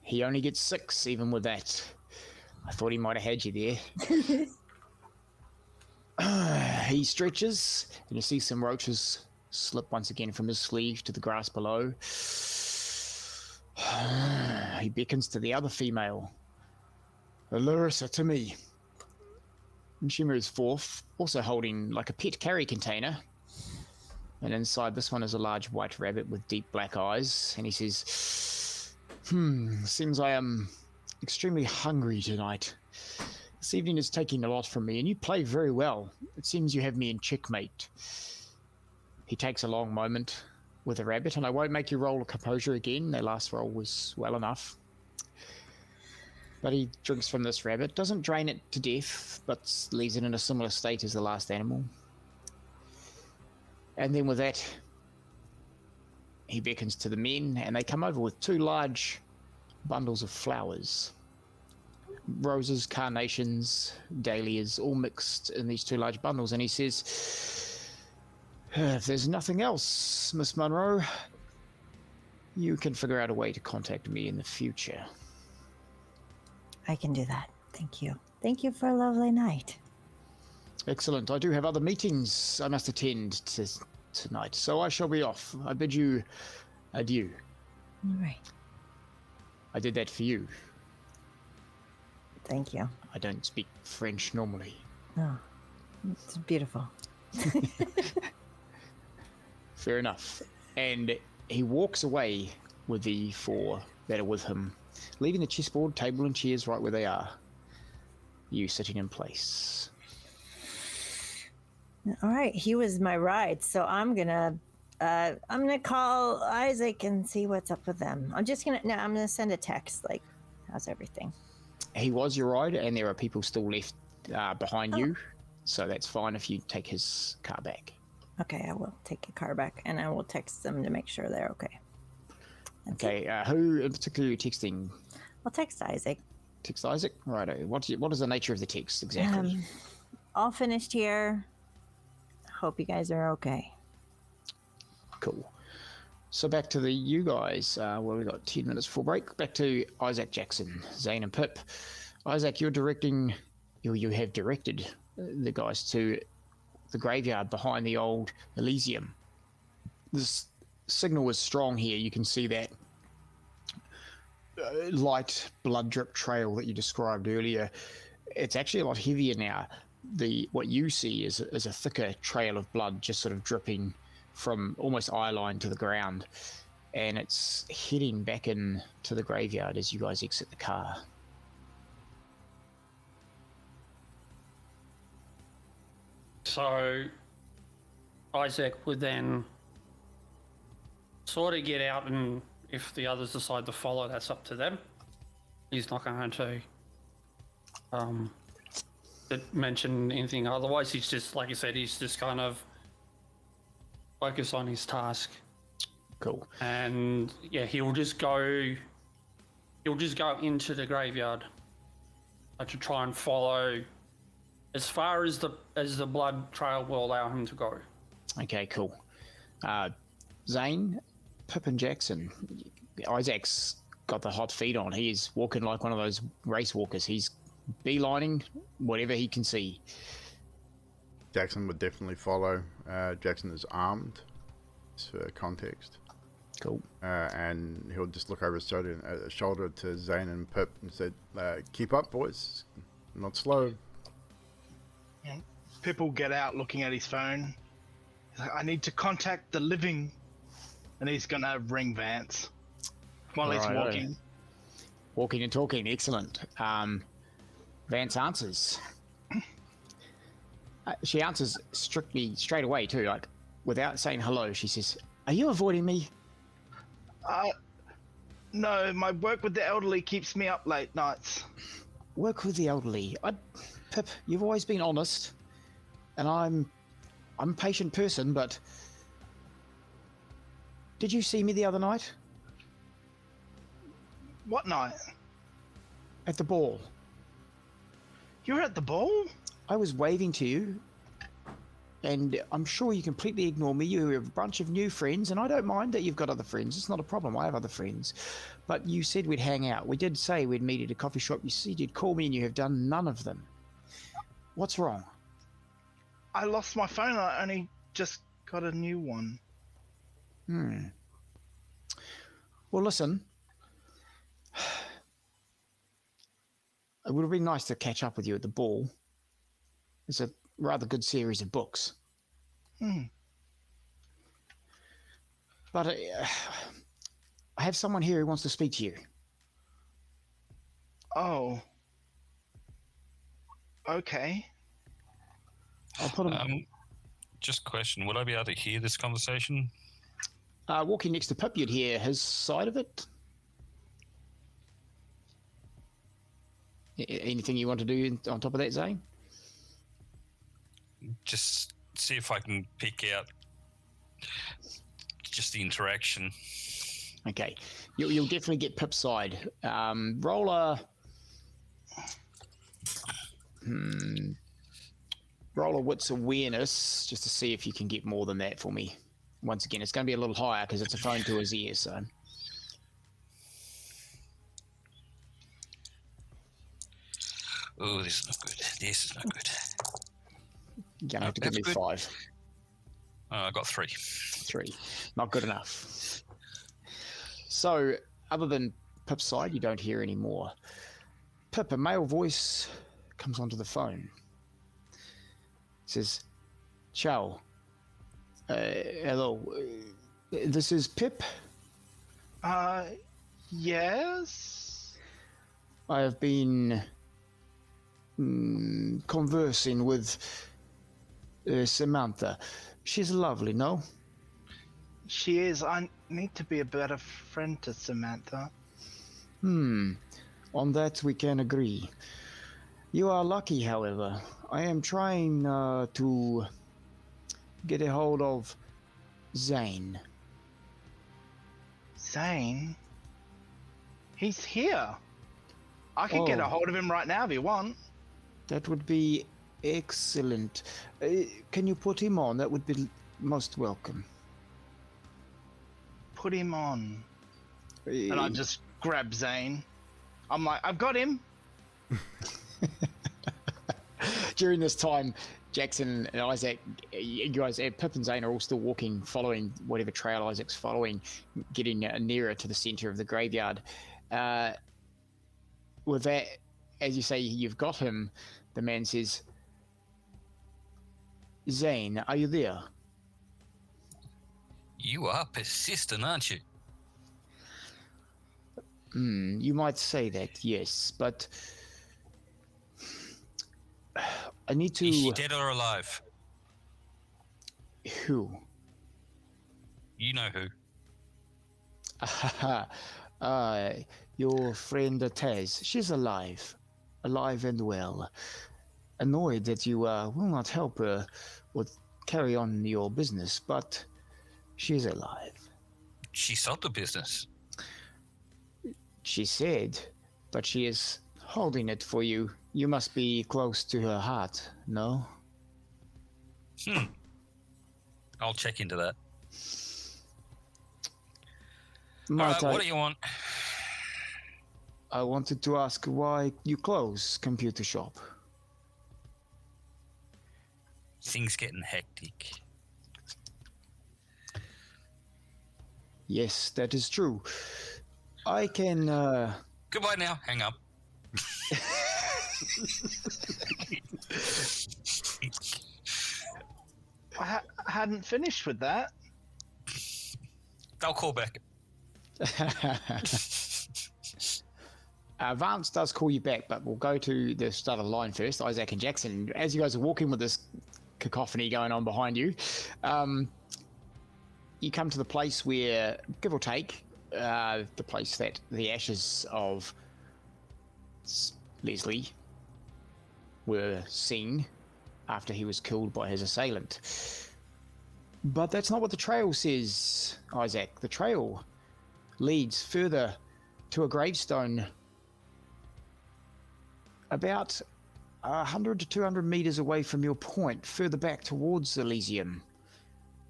He only gets 6, even with that. I thought he might have had you there. He stretches, and you see some roaches slip once again from his sleeve to the grass below. He beckons to the other female. Larissa, to me. And she moves forth, also holding like a pet carry container. And inside this one is a large white rabbit with deep black eyes. And he says, seems I am extremely hungry tonight. This evening is taking a lot from me, and you play very well. It seems you have me in checkmate. He takes a long moment with the rabbit, and I won't make you roll a composure again. Their last roll was well enough. But he drinks from this rabbit, doesn't drain it to death, but leaves it in a similar state as the last animal. And then with that, he beckons to the men, and they come over with 2 large bundles of flowers. Roses, carnations, dahlias, all mixed in these two large bundles. And he says, if there's nothing else, Miss Monroe, you can figure out a way to contact me in the future. I can do that. Thank you. Thank you for a lovely night. Excellent. I do have other meetings I must attend tonight, so I shall be off. I bid you adieu. All right. I did that for you. Thank you. I don't speak French normally. Oh, it's beautiful. Fair enough. And he walks away with the four that are with him, leaving the chessboard, table, and chairs right where they are. You sitting in place. All right, he was my ride, so I'm gonna call Isaac and see what's up with them. I'm gonna send a text like, how's everything? He was your ride, and there are people still left behind you, so that's fine if you take his car back. Okay, I will take a car back, and I will text them to make sure they're okay. Okay, who in particular are you texting? I'll text Isaac. Text Isaac? Righto. What is the nature of the text exactly? All finished here. Hope you guys are okay. Cool. So back to you guys. We've got 10 minutes before break. Back to Isaac Jackson, Zane and Pip. Isaac, you have directed the guys to the graveyard behind the old Elysium. This signal is strong here. You can see that light blood drip trail that you described earlier. It's actually a lot heavier now. What you see is a thicker trail of blood just sort of dripping from almost eye line to the ground, and it's heading back in to the graveyard as you guys exit the car. So Isaac would then sort of get out, and if the others decide to follow, that's up to them. He's not going to mention anything otherwise. He's just, like I said, he's just kind of focus on his task. Cool. And yeah, he'll just go into the graveyard to try and follow as far as the blood trail will allow him to go. Okay, cool. Zane, Pip and Jackson. Isaac's got the hot feet on. He is walking like one of those race walkers. He's beelining whatever he can see. Jackson would definitely follow. Jackson is armed, for context. Cool. And he'll just look over his shoulder to Zane and Pip and say, keep up, boys. Not slow. Yeah. Pip will get out looking at his phone. He's like, I need to contact the living. And he's going to ring Vance while he's walking. Walking and talking. Excellent. Vance answers. She answers straight away too, like without saying hello. She says, "Are you avoiding me?" No, my work with the elderly keeps me up late nights. Work with the elderly. Pip, you've always been honest, and I'm a patient person, but did you see me the other night? What night? At the ball. You were at the ball? I was waving to you, and I'm sure you completely ignore me. You have a bunch of new friends, and I don't mind that you've got other friends. It's not a problem. I have other friends. But you said we'd hang out. We did say we'd meet at a coffee shop. You said you'd call me, and you have done none of them. What's wrong? I lost my phone. I only just got a new one. Well, listen. It would have been nice to catch up with you at the ball. It's a rather good series of books. But I have someone here who wants to speak to you. Oh. Okay. I'll put him... Just a question. Would I be able to hear this conversation? Walking next to Pip, you'd hear his side of it. Anything you want to do on top of that, Zane? Just see if I can pick out just the interaction. Okay, you'll definitely get Pip's side. Roll a wits awareness just to see if you can get more than that for me. Once again, it's going to be a little higher because it's a phone to his ear. So Oh, this is not good. This is not good. you're going to have to give me That's good. 5. I got 3. 3, not good enough. So, other than Pip's side, you don't hear any more. Pip, a male voice comes onto the phone. It says, "Ciao. Hello. This is Pip. Yes? I have been conversing with Samantha. She's lovely, no? She is. I need to be a better friend to Samantha. On that we can agree. You are lucky, however. I am trying to get a hold of Zane. Zane? He's here. I could get a Oh. hold of him right now if you want. That would be excellent. Can you put him on? That would be most welcome. Put him on. And I just grab Zane. I'm like, I've got him. During this time, Jackson and Isaac, you guys, Pip and Zane are all still walking, following whatever trail Isaac's following, getting nearer to the center of the graveyard. With that, as you say, you've got him, the man says, "Zane, are you there?" You are persistent, aren't you? You might say that, yes, but I need to... Is she dead or alive? Who? You know who. Your friend Tez. She's alive and well. Annoyed that you will not help her or carry on your business, but she's alive. She sold the business. She said, but she is holding it for you. You must be close to her heart, no? I'll check into that. Might What do you want? I wanted to ask why you close computer shop. Things getting hectic. Yes, that is true. I can, Goodbye now. Hang up. I hadn't finished with that. I'll call back. Vance does call you back, but we'll go to the start of the line first, Isaac and Jackson. As you guys are walking with this cacophony going on behind you, you come to the place where, give or take, the place that the ashes of Leslie were seen after he was killed by his assailant. But that's not what the trail says, Isaac. The trail leads further to a gravestone about 100 to 200 meters away from your point, further back towards Elysium.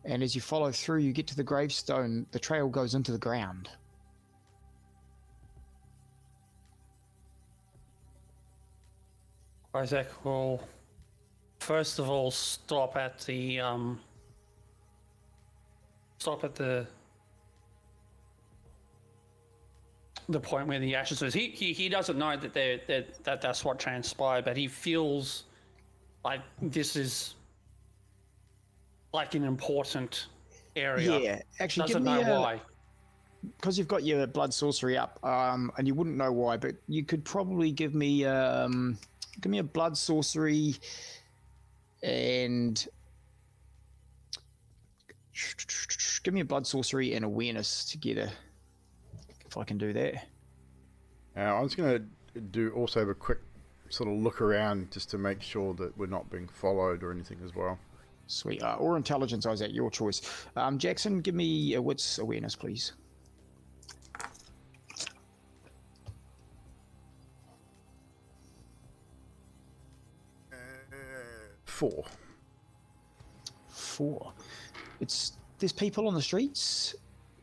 And as you follow through, you get to the gravestone, the trail goes into the ground. Isaac will first of all stop at the point where the ashes was. He doesn't know that that's what transpired, but he feels like this is like an important area. Yeah, actually, Doesn't know why. Because you've got your blood sorcery up, and you wouldn't know why, but you could probably give me a blood sorcery and give me a blood sorcery and awareness together, if I can do that. I'm just going to do also have a quick sort of look around just to make sure that we're not being followed or anything as well. Sweet. Or intelligence, Isaac, your choice. Jackson, give me a wits awareness, please. 4. 4. There's people on the streets.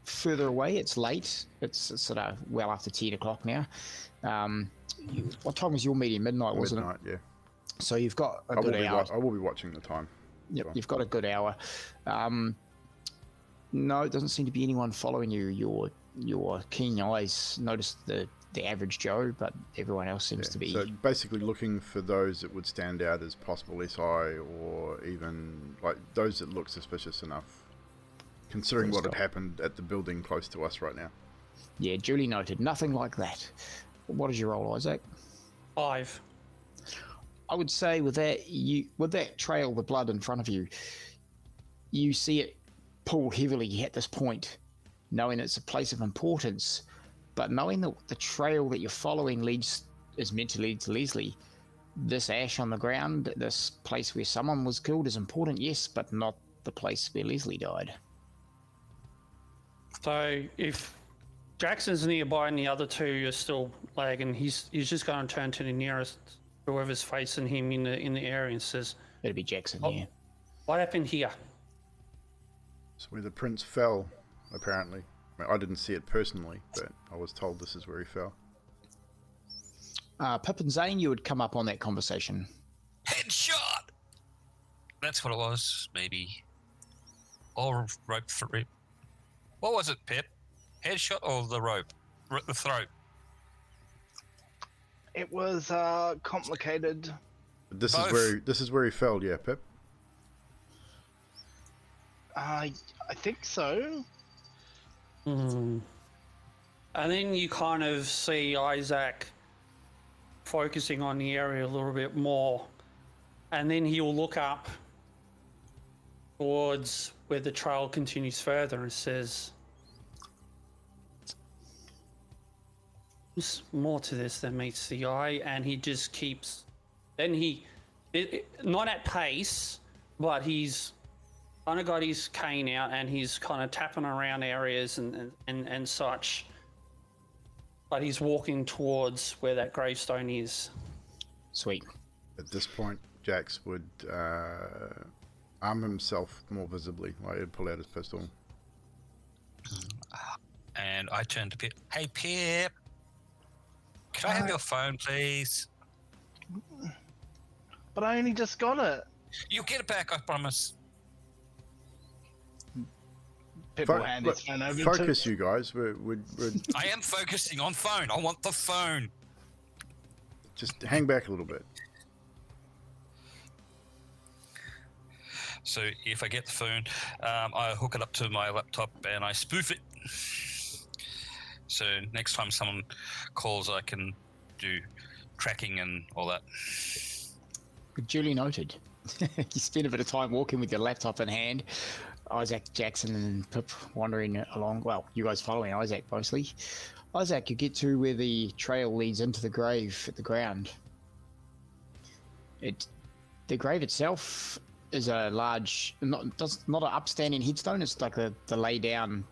Further away, it's late. It's sort of well after 10 o'clock now. What time was your meeting? Midnight, wasn't Midnight, yeah. So you've got a good hour. I will be watching the time. Yep, Well. you've got a good hour. No, it doesn't seem to be anyone following you. Your keen eyes notice the average Joe, but everyone else seems to be... So basically looking for those that would stand out as possible SI, or even like those that look suspicious enough, considering what had happened at the building close to us right now. Yeah, duly noted. Nothing like that. What is your roll, Isaac? 5. I would say with that trail, the blood in front of you, you see it pull heavily at this point, knowing it's a place of importance, but knowing that the trail that you're following is meant to lead to Leslie. This ash on the ground, this place where someone was killed is important, yes, but not the place where Leslie died. So if Jackson's nearby and the other two are still lagging, he's just going to turn to the nearest, whoever's facing him in the area, and says, It'd be Jackson, yeah. "What happened here?" It's where the prince fell, apparently. I mean, I didn't see it personally, but I was told this is where he fell. Pip and Zane, you would come up on that conversation. Headshot! That's what it was, maybe. Or rope for rip. What was it, Pip? Headshot or the rope? The throat? It was complicated. But this Both. is where he fell, yeah, Pip. I think so. And then you kind of see Isaac focusing on the area a little bit more, and then he'll look up towards where the trail continues further and says, "There's more to this than meets the eye," and he just keeps. Then not at pace, but he's kind of got his cane out and he's kind of tapping around areas and such. But he's walking towards where that gravestone is. Sweet. At this point, Jax would arm himself more visibly. Like he'd pull out his pistol. And I turned to Pip. Hey, Pip! Can I have your phone, please? But I only just got it. You'll get it back, I promise. Pip will hand his phone over Focus, you guys. We're I am focusing on phone. I want the phone. just hang back a little bit. So if I get the phone, I hook it up to my laptop and I spoof it. So next time someone calls, I can do tracking and all that. Duly noted. You spend a bit of time walking with your laptop in hand. Isaac, Jackson, and Pip wandering along. Well, you guys following Isaac mostly. Isaac, you get to where the trail leads into the grave at the ground. The grave itself is a large, not an upstanding headstone. It's like the lay down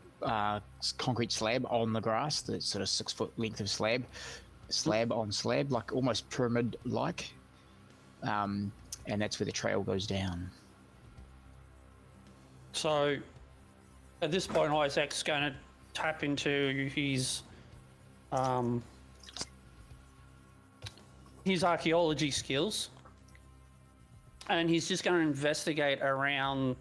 concrete slab on the grass. The sort of 6 foot length of slab on slab, like almost pyramid like. And that's where the trail goes down. So at this point, Isaac's going to tap into his archaeology skills, and he's just going to investigate around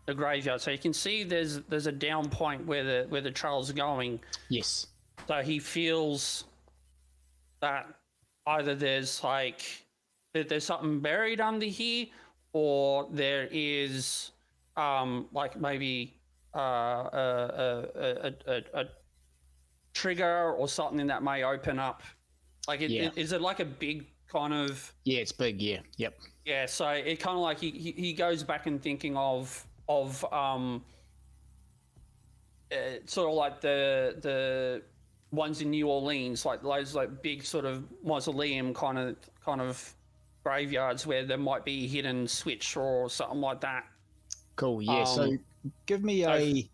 the graveyard. So you can see there's a down point where the trail's going. Yes. So he feels that either there's something buried under here, or there is like maybe a trigger or something that may open up. Like, is it like a big kind of? Yeah, it's big. Yeah. Yep. Yeah. So it kind of like he goes back and thinking of sort of like the ones in New Orleans, like those like big sort of mausoleum kind of graveyards where there might be a hidden switch or something like that. Cool. Yeah. So give me a.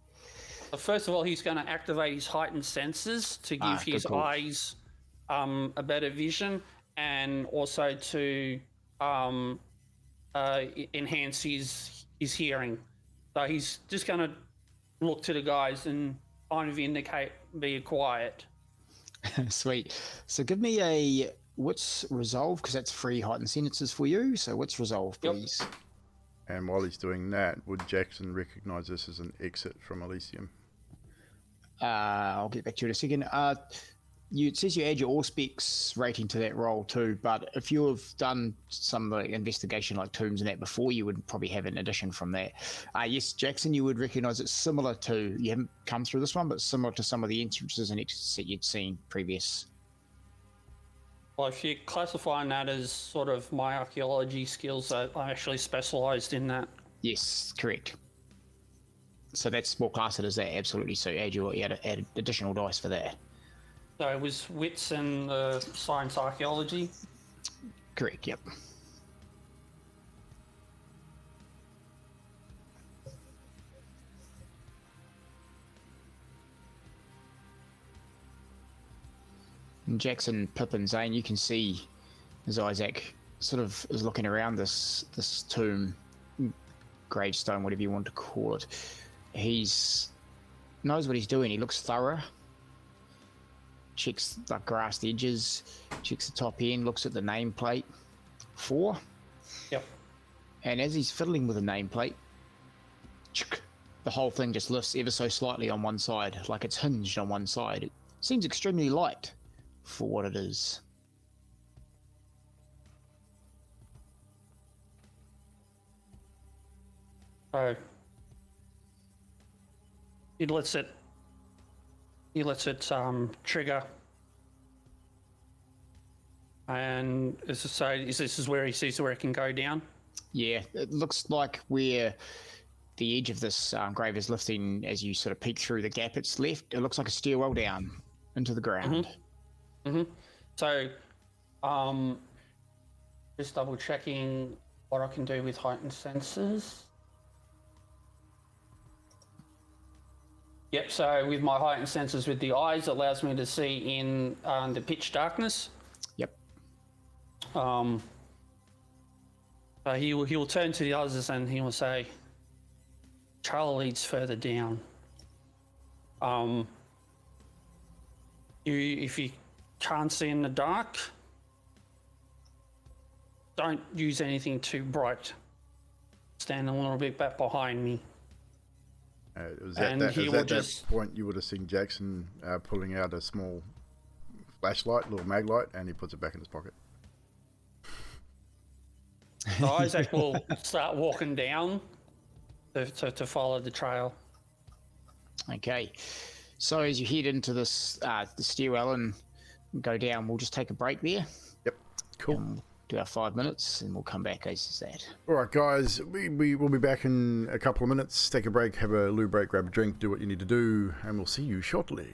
First of all, he's going to activate his heightened senses to give his eyes a better vision, and also to enhance his hearing. So he's just going to look to the guys and kind of indicate be quiet. Sweet. So give me a what's resolve, because that's 3 heightened sentences for you. So what's resolve, please? Yep. And while he's doing that, would Jackson recognize this as an exit from Elysium? I'll get back to you in a second. It says you add your Auspex rating to that roll too, but if you have done some like investigation like tombs and that before, you would probably have an addition from that. Yes, Jackson, you would recognise it's similar to, you haven't come through this one, but similar to some of the entrances and exits that you'd seen previous. Well, if you're classifying that as sort of my archaeology skills, I actually specialised in that. Yes, correct. So that's more classed as that, absolutely. So add additional dice for that. So it was wits and science archaeology. Correct, yep. And Jackson, Pip, and Zane, you can see as Isaac sort of is looking around this tomb, gravestone, whatever you want to call it. He's knows what he's doing. He looks thorough. Checks the grassed edges, checks the top end, looks at the nameplate. 4. Yep. And as he's fiddling with the nameplate, the whole thing just lifts ever so slightly on one side, like it's hinged on one side. It seems extremely light for what it is. So he lets it trigger, and this is where he sees where it can go down. Yeah, it looks like where the edge of this grave is lifting as you sort of peek through the gap it's left. It looks like a stairwell down into the ground. So, just double checking what I can do with heightened senses. Yep, so with my heightened senses with the eyes, it allows me to see in the pitch darkness. Yep. So he will turn to the others and he will say, "Trail leads further down. If you can't see in the dark, don't use anything too bright. Stand a little bit back behind me." It was at that point you would have seen Jackson pulling out a small flashlight, little mag light, and he puts it back in his pocket. So Isaac will start walking down to follow the trail. Okay. So as you head into this the stairwell and go down, we'll just take a break there. Yep. Cool. Do our 5 minutes and we'll come back as that. All right, guys, we will be back in a couple of minutes. Take a break, have a loo break, grab a drink, do what you need to do, and we'll see you shortly.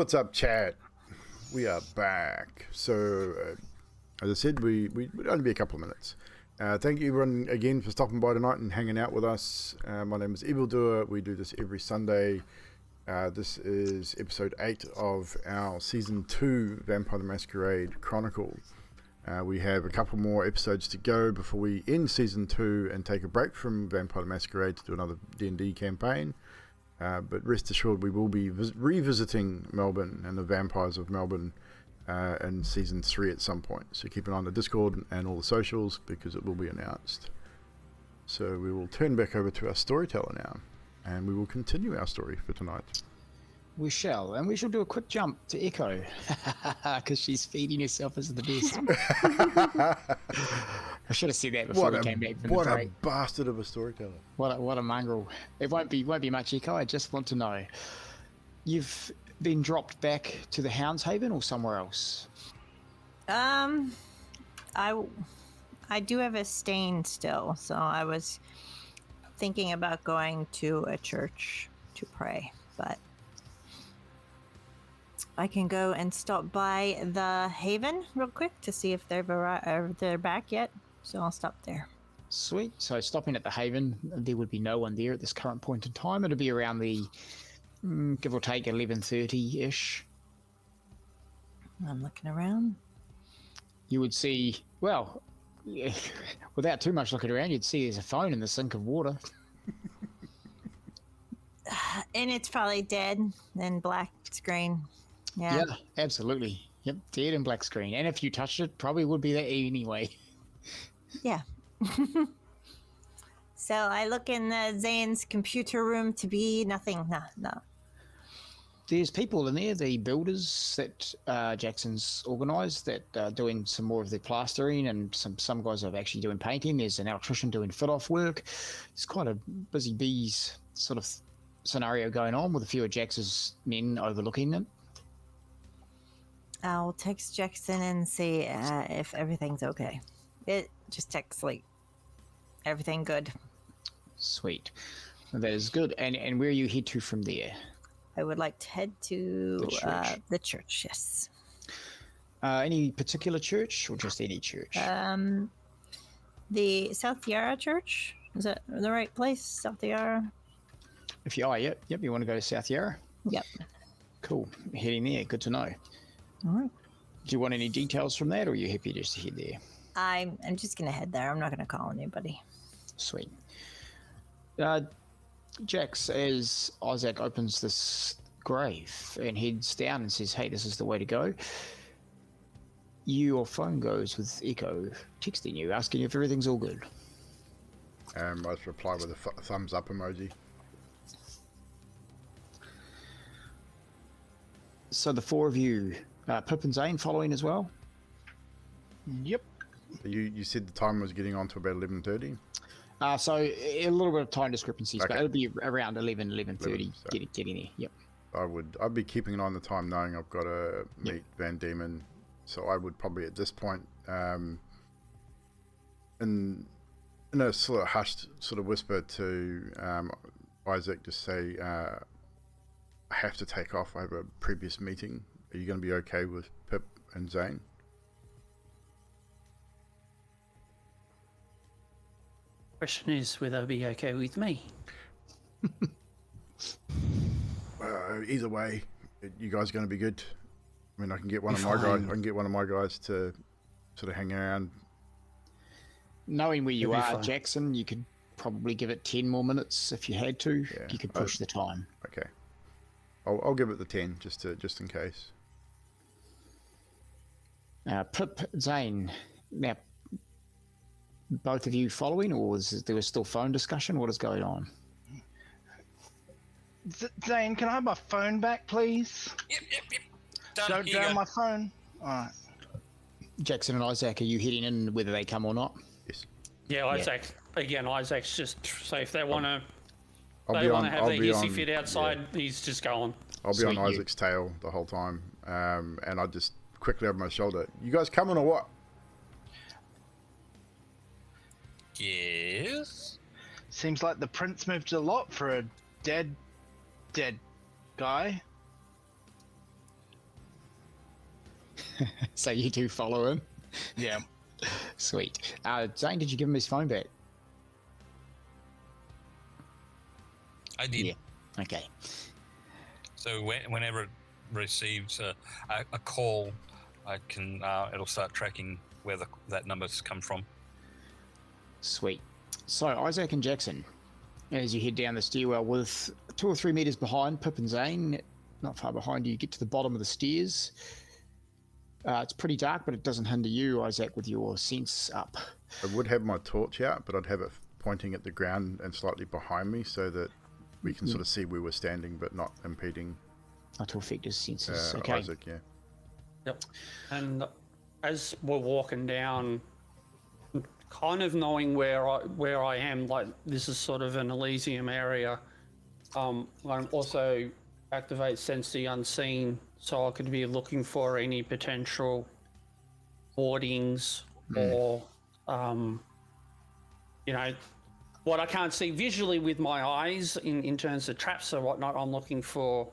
What's up, chat? We are back. So, as I said, we'd only be a couple of minutes. Thank you everyone again for stopping by tonight and hanging out with us. My name is Evldoa. We do this every Sunday. This is episode 8 of our season 2 Vampire the Masquerade Chronicle. We have a couple more episodes to go before we end season 2 and take a break from Vampire the Masquerade to do another D&D campaign. But rest assured, we will be revisiting Melbourne and the vampires of Melbourne in season 3 at some point. So keep an eye on the Discord and all the socials because it will be announced. So we will turn back over to our storyteller now, and we will continue our story for tonight. We shall, and we shall do a quick jump to Echo because she's feeding herself as the best. I should have said that before we came back from the break. What a bastard of a storyteller! What a mongrel! It won't be much, Echo. I just want to know, you've been dropped back to the Hound's Haven or somewhere else? I do have a stain still, so I was thinking about going to a church to pray, but I can go and stop by the Haven real quick to see if they're back yet. So I'll stop there. Sweet. So stopping at the Haven, there would be no one there at this current point in time. It'll be around the give or take 11:30-ish. I'm looking around. You would see, well, without too much looking around, you'd see there's a phone in the sink of water. And it's probably dead and black screen. Yeah, Absolutely. Yep, dead and black screen. And if you touched it, probably would be there anyway. Yeah. So I look in Zane's computer room to be nothing. No. There's people in there, the builders that Jackson's organised that are doing some more of the plastering, and some guys are actually doing painting. There's an electrician doing fit-off work. It's quite a busy bees sort of scenario going on with a few of Jax's men overlooking it. I'll text Jackson and see if everything's okay. It just texts like everything good. Sweet. That is good. And where you head to from there? I would like to head to the church, yes. Any particular church or just any church? The South Yarra Church. Is that the right place? South Yarra? If you are, yep. You want to go to South Yarra? Yep. Cool. Heading there. Good to know. All right. Do you want any details from that, or are you happy just to head there? I'm just going to head there. I'm not going to call anybody. Sweet. Jax, as Isaac opens this grave and heads down and says, hey, this is the way to go, your phone goes with Echo texting you, asking if everything's all good. I just reply with a thumbs up emoji. So the four of you, Pip and Zane following as well? Yep. You said the time was getting on to about 11:30? So a little bit of time discrepancies, Okay. but it'll be around 11:30 getting there. Yep. I'd be keeping an eye on the time, knowing I've got to meet Van Diemen. So I would probably at this point, in a sort of hushed sort of whisper to Isaac, just say, I have to take off. I have a previous meeting. Are you going to be okay with Pip and Zane? Question is whether they'll be okay with me. Either way, you guys are going to be good. I mean, I can get one of my guys to sort of hang around. Knowing where you It'll be are, fine. Jackson, you could probably give it 10 more minutes if you had to. Yeah. You could push the time. Okay, I'll give it the 10 just in case. Pip, Zane, now, both of you following, or there was still phone discussion? What is going on? Zane, can I have my phone back, please? Yep. Done. Don't Here you down go. my phone. All right. Jackson and Isaac, are you heading in whether they come or not? Yes. Yeah, Isaac's just so if they want to, I'll they be want on. to have I'll their be hissy on. fit outside. Yeah, He's just going. I'll be on Sweet you. Isaac's tail the whole time, and I just quickly over my shoulder. You guys coming or what? Yes. Seems like the prince moved a lot for a dead guy. So you do follow him? Yeah. Sweet. Zane, did you give him his phone back? I did. Yeah. Okay. So whenever it receives a call, I can it'll start tracking where that number's come from. Sweet. So Isaac and Jackson, as you head down the stairwell with 2 or 3 meters behind Pip and Zane, not far behind you, get to the bottom of the stairs. It's pretty dark, but it doesn't hinder you, Isaac, with your sense up. I would have my torch out, but I'd have it pointing at the ground and slightly behind me so that we can sort of see where we're standing, but not impeding Not to affect his senses. Okay. Isaac, yeah. Yep. And as we're walking down, kind of knowing where I am, like this is sort of an Elysium area. I'm also activate Sense the Unseen, so I could be looking for any potential hoardings or, you know, what I can't see visually with my eyes in terms of traps or whatnot. I'm looking for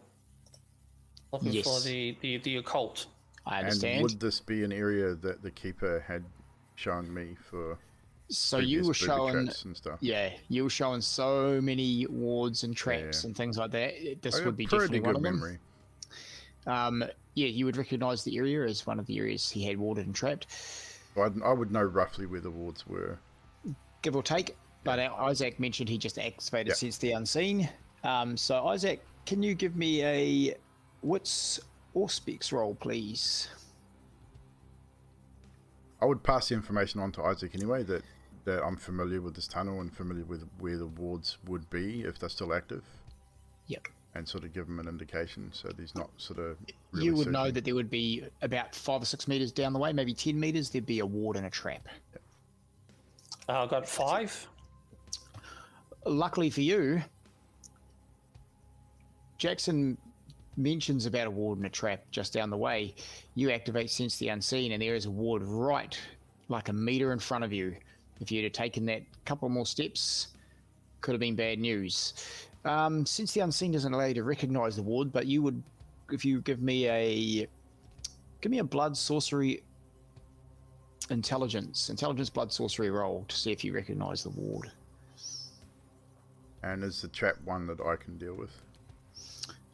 Yes. the occult. I understand. And would this be an area that the keeper had shown me for So you were previous booby showing, traps and stuff? yeah, you were showing so many wards and traps and things like that. This I would be got pretty definitely one good of memory. them. Yeah, you would recognise the area as one of the areas he had warded and trapped, I would know roughly where the wards were. give or take. But Isaac mentioned he just activated Sense the Unseen. So Isaac, can you give me a Wits or Speaks roll, please? I would pass the information on to Isaac anyway, that I'm familiar with this tunnel and familiar with where the wards would be if they're still active. Yep. And sort of give him an indication so that he's not sort of really You would know searching. that there would be about 5 or 6 meters down the way, maybe 10 meters, there'd be a ward and a trap. I've got 5. Luckily for you, Jackson mentions about a ward and a trap just down the way. You activate Sense the Unseen, and there is a ward right like a meter in front of you. If you'd have taken that couple more steps, could have been bad news. Sense the Unseen doesn't allow you to recognize the ward, but you would, if you give me a blood sorcery intelligence blood sorcery roll to see if you recognize the ward. And is the trap one that I can deal with?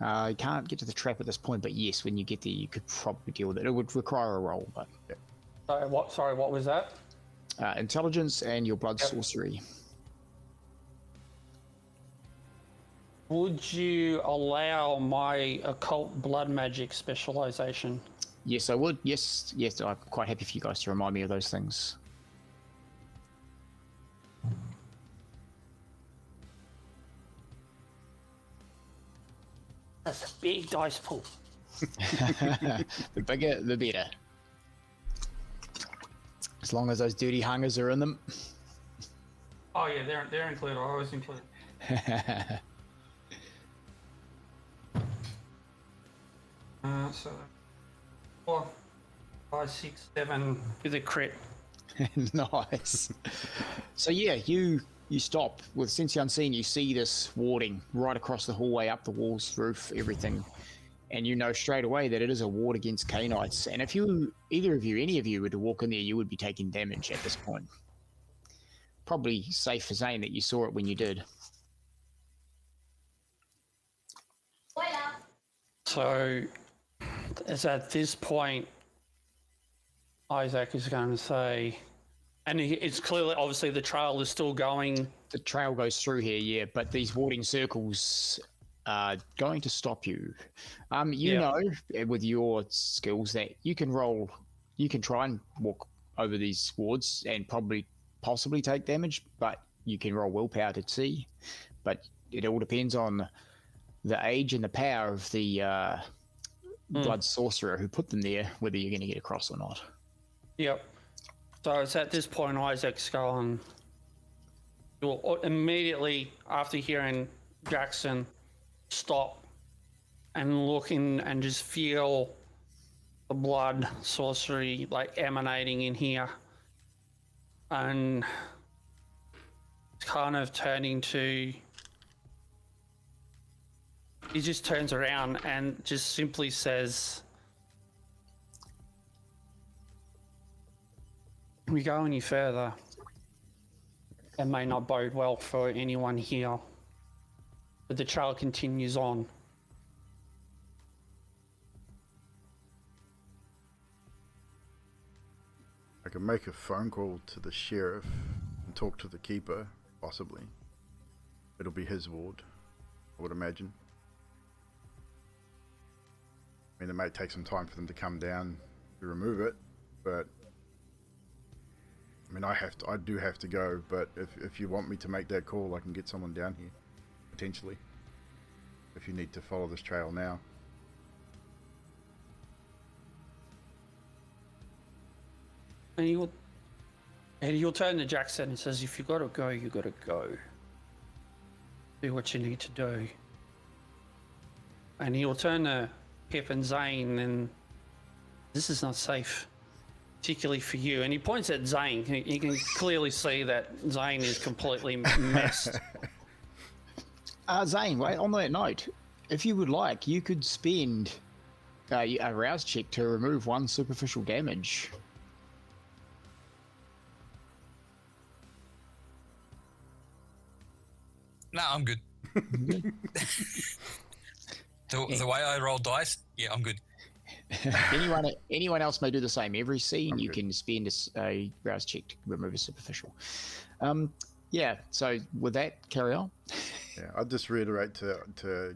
You can't get to the trap at this point, but yes, when you get there, you could probably deal with it. It would require a roll, but What was that? intelligence and your blood sorcery. Would you allow my occult blood magic specialization? Yes, I would. Yes, I'm quite happy for you guys to remind me of those things. That's a big dice pool. The bigger, the better. As long as those dirty hungers are in them. Oh yeah, they're included. I always include. So 4, 5, 6, 7 with a crit. Nice. So yeah, you stop with Sense the Unseen. You see this warding right across the hallway, up the walls, roof, everything, and you know straight away that it is a ward against K-Knights. And if any of you were to walk in there, you would be taking damage at this point. Probably safe for Zane that you saw it when you did. So, as at this point, Isaac is going to say, and it's clearly, obviously, the trail is still going. The trail goes through here, yeah, but these warding circles are going to stop you. You know, with your skills, that you can try and walk over these wards and possibly take damage, but you can roll willpower to see. But it all depends on the age and the power of the blood sorcerer who put them there, whether you're going to get across or not. Yep. So it's at this point Isaac's going, will immediately after hearing Jackson stop and look in and just feel the blood sorcery like emanating in here, and kind of turning to, he just turns around and just simply says, we go any further, it may not bode well for anyone here. But the trail continues on. I can make a phone call to the sheriff and talk to the keeper, possibly. It'll be his ward, I would imagine. I mean, it might take some time for them to come down to remove it, but I mean, I do have to go, but if you want me to make that call, I can get someone down here, potentially, if you need to follow this trail now. And he'll turn to Jackson and says, if you gotta go, you gotta go. Do what you need to do. And he'll turn to Pip and Zane, and this is not safe, particularly for you. And he points at Zane. You can clearly see that Zane is completely messed. Zane, wait, on that note, if you would like, you could spend a rouse check to remove 1 superficial damage. No, I'm good. The way I roll dice, yeah, I'm good. Anyone else may do the same. Every scene you can spend a rouse check to remove a superficial. Yeah, so with that, carry on. Yeah, I'd just reiterate to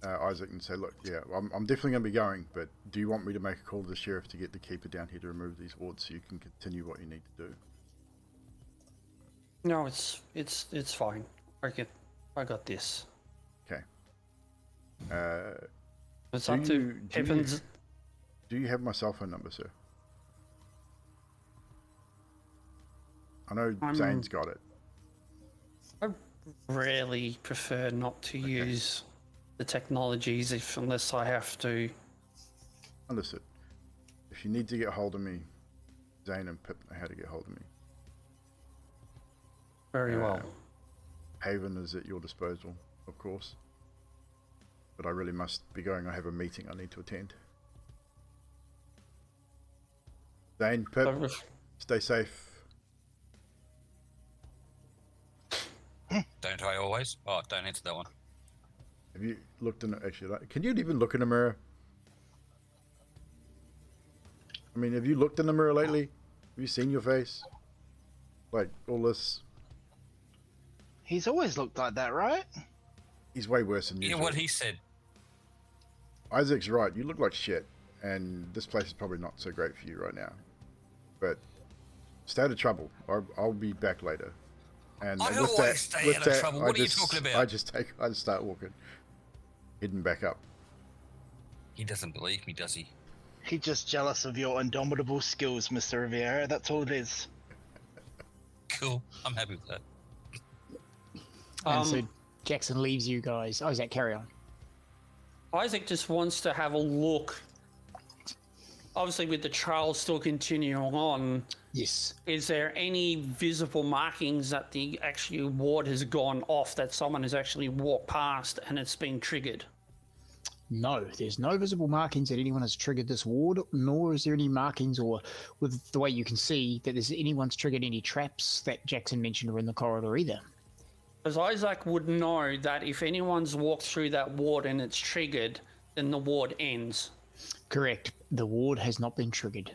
Isaac and say, look, yeah, I'm definitely going to be going, but do you want me to make a call to the sheriff to get the keeper down here to remove these wards so you can continue what you need to do? No, it's fine. I got this. Okay. It's up to Pip. Do you have my cell phone number, sir? I know Zane's got it. I really prefer not to use the technologies unless I have to. Understood. If you need to get hold of me, Zane and Pip know how to get hold of me. Very well. Haven is at your disposal, of course. But I really must be going. I have a meeting I need to attend. Zane, Pip, stay safe. Don't I always? Oh, don't answer that one. Have you looked in? Actually, can you even look in a mirror? I mean, have you looked in the mirror lately? Have you seen your face? Like all this. He's always looked like that, right? He's way worse than usual. You know what he said? Isaac's right. You look like shit, and this place is probably not so great for you right now. But stay out of trouble. I'll be back later. And I always stay out of trouble. What are you talking about? I just start walking, heading back up. He doesn't believe me, does he? He's just jealous of your indomitable skills, Mr. Riviera. That's all it is. Cool. I'm happy with that. And so Jackson leaves you guys. Oh, is that carry on? Isaac just wants to have a look. Obviously, with the trail still continuing on, Yes. is there any visible markings that the actually ward has gone off, that someone has actually walked past and it's been triggered? No, there's no visible markings that anyone has triggered this ward, nor is there any markings, or with the way you can see, that there's anyone's triggered any traps that Jackson mentioned are in the corridor either. Because Isaac would know that if anyone's walked through that ward and it's triggered, then the ward ends. Correct. The ward has not been triggered.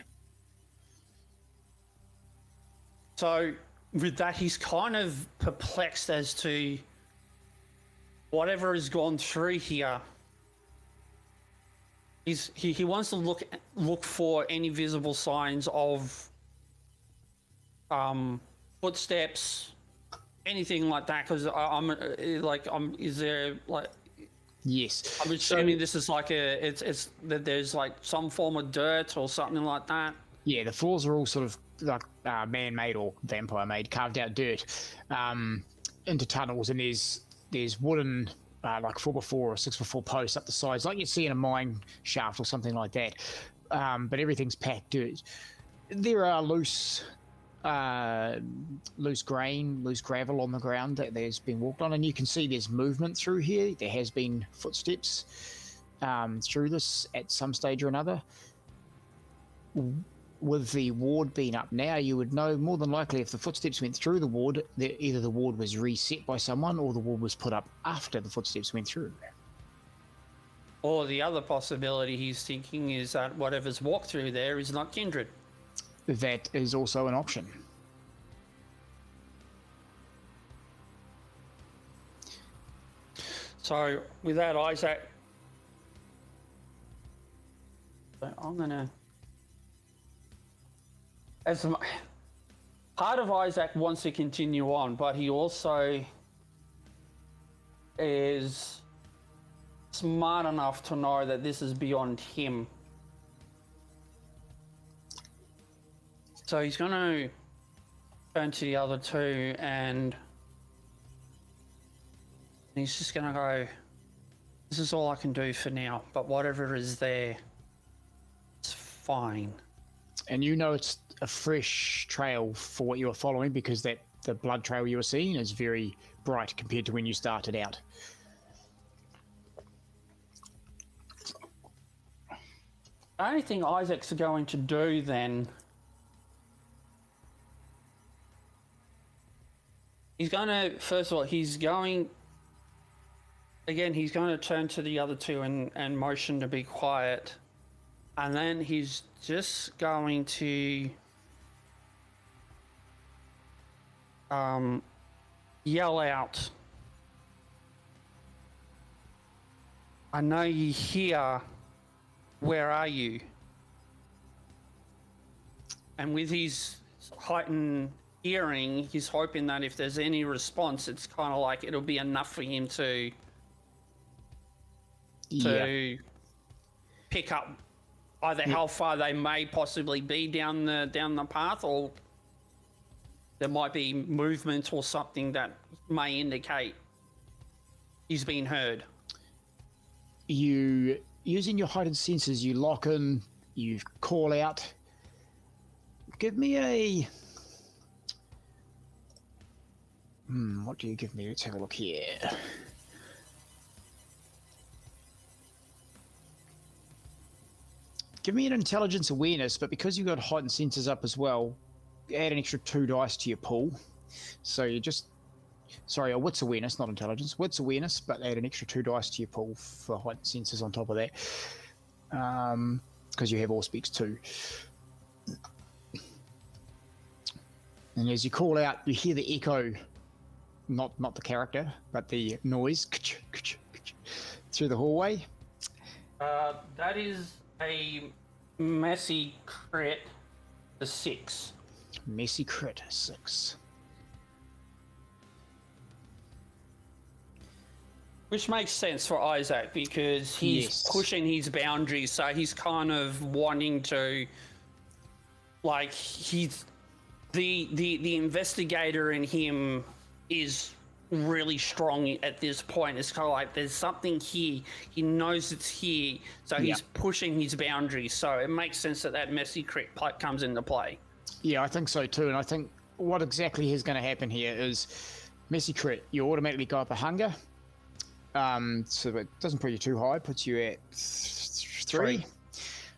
So with that, he's kind of perplexed as to whatever has gone through here. He wants to look for any visible signs of footsteps, anything like that. Because is there like? Yes. I'm assuming this is like it's that there's like some form of dirt or something like that. Yeah, the floors are all sort of like man-made or vampire-made, carved out dirt into tunnels, and there's wooden like 4x4 or 6x4 posts up the sides, like you see in a mine shaft or something like that. But everything's packed dirt. There are loose grain, loose gravel on the ground that there's been walked on, and you can see there's movement through here. There has been footsteps through this at some stage or another. with the ward being up now, you would know more than likely if the footsteps went through the ward, that either the ward was reset by someone or the ward was put up after the footsteps went through. Or the other possibility he's thinking is that whatever's walked through there is not kindred. That is also an option. So with that, Isaac, I'm gonna, part of Isaac wants to continue on, but he also is smart enough to know that this is beyond him. So he's gonna turn to the other two and he's just gonna go, this is all I can do for now, but whatever is there, it's fine. And you know it's a fresh trail for what you were following because the blood trail you were seeing is very bright compared to when you started out. The only thing Isaac's going to do then, he's going to, first of all, he's going to turn to the other two and motion to be quiet. And then he's just going to yell out, I know you here, where are you? And with his heightened hearing, he's hoping that if there's any response, it's kind of like it'll be enough for him to pick up either how far they may possibly be down the path, or there might be movement or something that may indicate he's been heard. You, using your heightened senses, you lock in, you call out. Give me a... what do you give me? Let's have a look here. Give me an intelligence awareness, but because you've got heightened senses up as well, add an extra 2 dice to your pool. So you just... Sorry, a wits awareness, not intelligence. Wits awareness, but add an extra 2 dice to your pool for heightened senses on top of that. Because you have all speaks too. And as you call out, you hear the echo, not the character, but the noise through the hallway. That is a messy crit, a 6. Messy crit, 6. Which makes sense for Isaac because he's pushing his boundaries, so he's kind of wanting to, like, he's the investigator in him is really strong at this point. It's kind of like there's something here. He knows it's here, so he's pushing his boundaries. So it makes sense that messy crit comes into play. Yeah, I think so too. And I think what exactly is going to happen here is messy crit. You automatically go up a hunger. So it doesn't put you too high. Puts you at 3.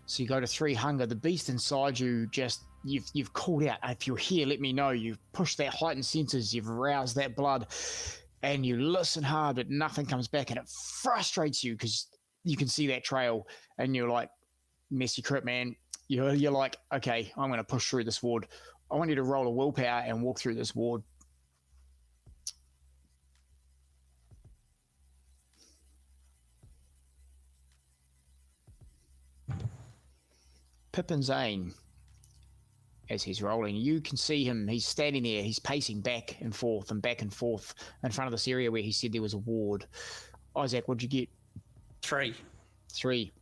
So you go to 3 hunger. The beast inside you just... You've called out, if you're here, let me know. You've pushed that heightened senses, you've roused that blood, and you listen hard, but nothing comes back, and it frustrates you because you can see that trail, and you're like, messy crit, man. You're like, okay, I'm going to push through this ward. I want you to roll a willpower and walk through this ward. Pippin Zane. As he's rolling, you can see him. He's standing there. He's pacing back and forth in front of this area where he said there was a ward. Isaac, what'd you get? 3. 3.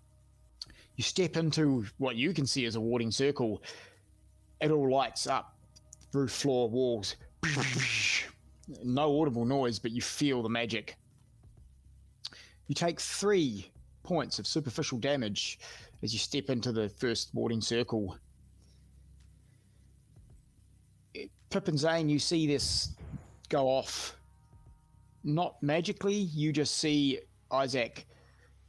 You step into what you can see as a warding circle. It all lights up. Roof, floor, walls. No audible noise, but you feel the magic. You take 3 points of superficial damage as you step into the first warding circle. Pippin Zane, you see this go off. Not magically, you just see Isaac.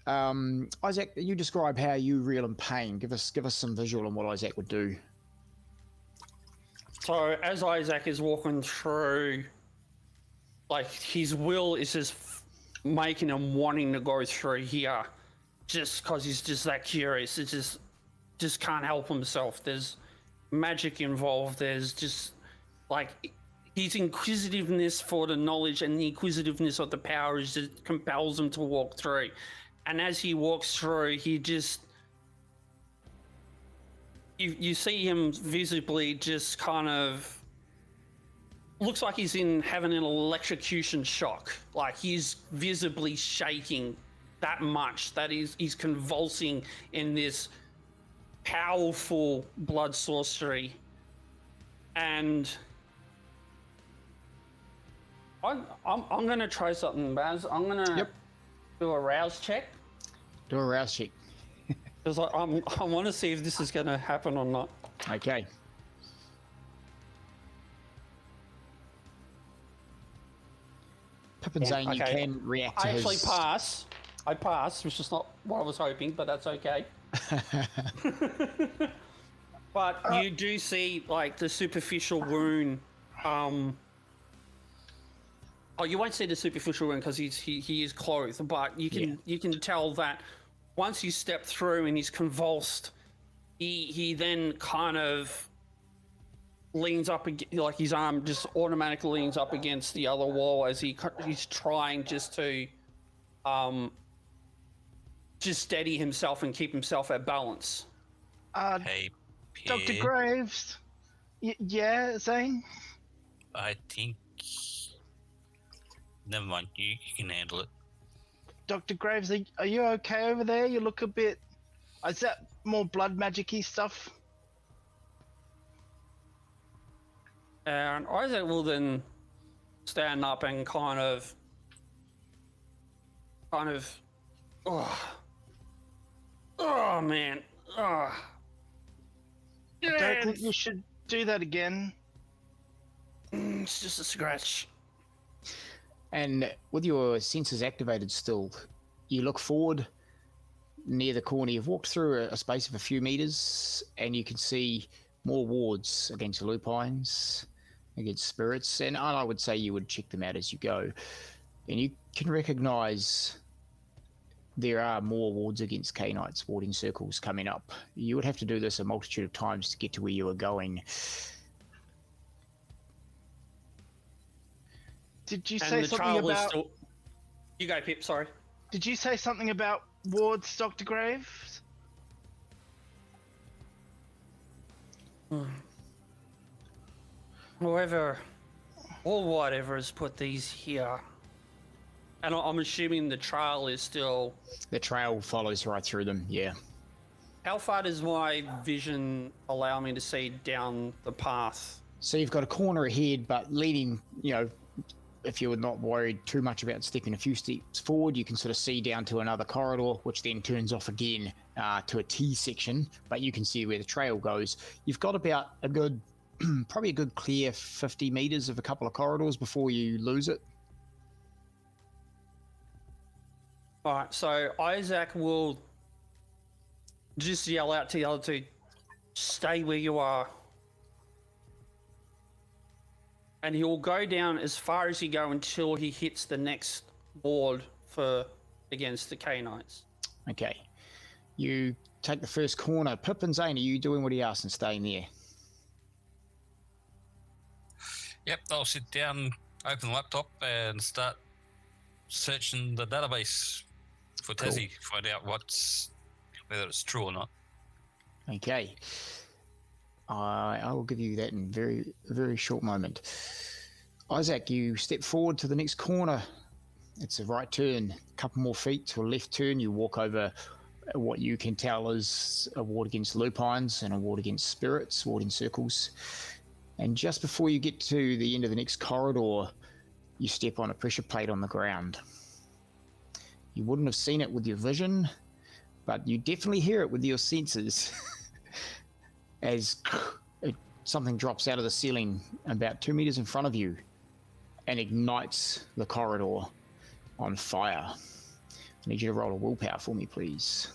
Isaac, you describe how you reel in pain. Give us some visual on what Isaac would do. So as Isaac is walking through, like his will is just making him wanting to go through here, just because he's just that curious. It just can't help himself. There's magic involved. There's just like his inquisitiveness for the knowledge and the inquisitiveness of the power is just compels him to walk through. And as he walks through, he just you see him visibly just kind of looks like he's having an electrocution shock. Like he's visibly shaking that much that he's convulsing in this powerful blood sorcery. And I'm gonna try something, Baz. I'm gonna do a rouse check. Do a rouse check. Because I want to see if this is gonna happen or not. Okay. Pip and Zane, you can react to I his... actually pass. I pass, which is not what I was hoping, but that's okay. But you do see like the superficial wound. Oh, you won't see the superficial wound because he is clothed, but you can tell that once you step through and he's convulsed, he then kind of leans up, like his arm just automatically leans up against the other wall as he's trying just to just steady himself and keep himself at balance. Hey, Dr. Pierre, Graves. Yeah, Zane? I think... Never mind, you can handle it. Dr. Graves, are you okay over there? You look a bit... Is that more blood magic-y stuff? And Isaac will then stand up and kind of, oh man, I don't think you should do that again. It's just a scratch. And with your senses activated still, you look forward near the corner. You've walked through a space of a few meters and you can see more wards against lupines, against spirits, and I would say you would check them out as you go. And you can recognize there are more wards against K-Knights, warding circles coming up. You would have to do this a multitude of times to get to where you were going. Did you say something about... You go, Pip, sorry. Did you say something about wards, Dr. Graves? Whoever or whatever has put these here. And I'm assuming the trail is still... The trail follows right through them, yeah. How far does my vision allow me to see down the path? So you've got a corner ahead, but leading, if you're not worried too much about stepping a few steps forward, you can sort of see down to another corridor, which then turns off again to a T section, but you can see where the trail goes. You've got about a good, probably a good clear 50 meters of a couple of corridors before you lose it. All right, so Isaac will just yell out to the other two, stay where you are. And he'll go down as far as he go until he hits the next board against the K-Knights. Okay. You take the first corner. Pip and Zane, are you doing what he asked and staying there? Yep, I'll sit down, open the laptop, and start searching the database for Cool. Tassie, find out whether it's true or not. Okay. I will give you that in a very, very short moment. Isaac, you step forward to the next corner. It's a right turn. A couple more feet to a left turn. You walk over what you can tell is a ward against lupines and a ward against spirits, warding circles. And just before you get to the end of the next corridor, you step on a pressure plate on the ground. You wouldn't have seen it with your vision, but you definitely hear it with your senses as something drops out of the ceiling about 2 meters in front of you and ignites the corridor on fire. I need you to roll a willpower for me, please.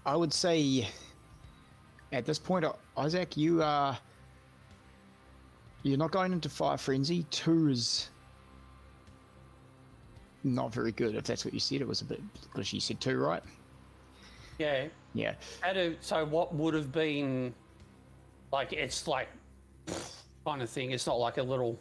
I would say at this point, Isaac, you're not going into fire frenzy. 2 is not very good. If that's what you said, it was a bit because you said 2, right? Yeah. Yeah. So what would have been like? It's like kind of thing. It's not like a little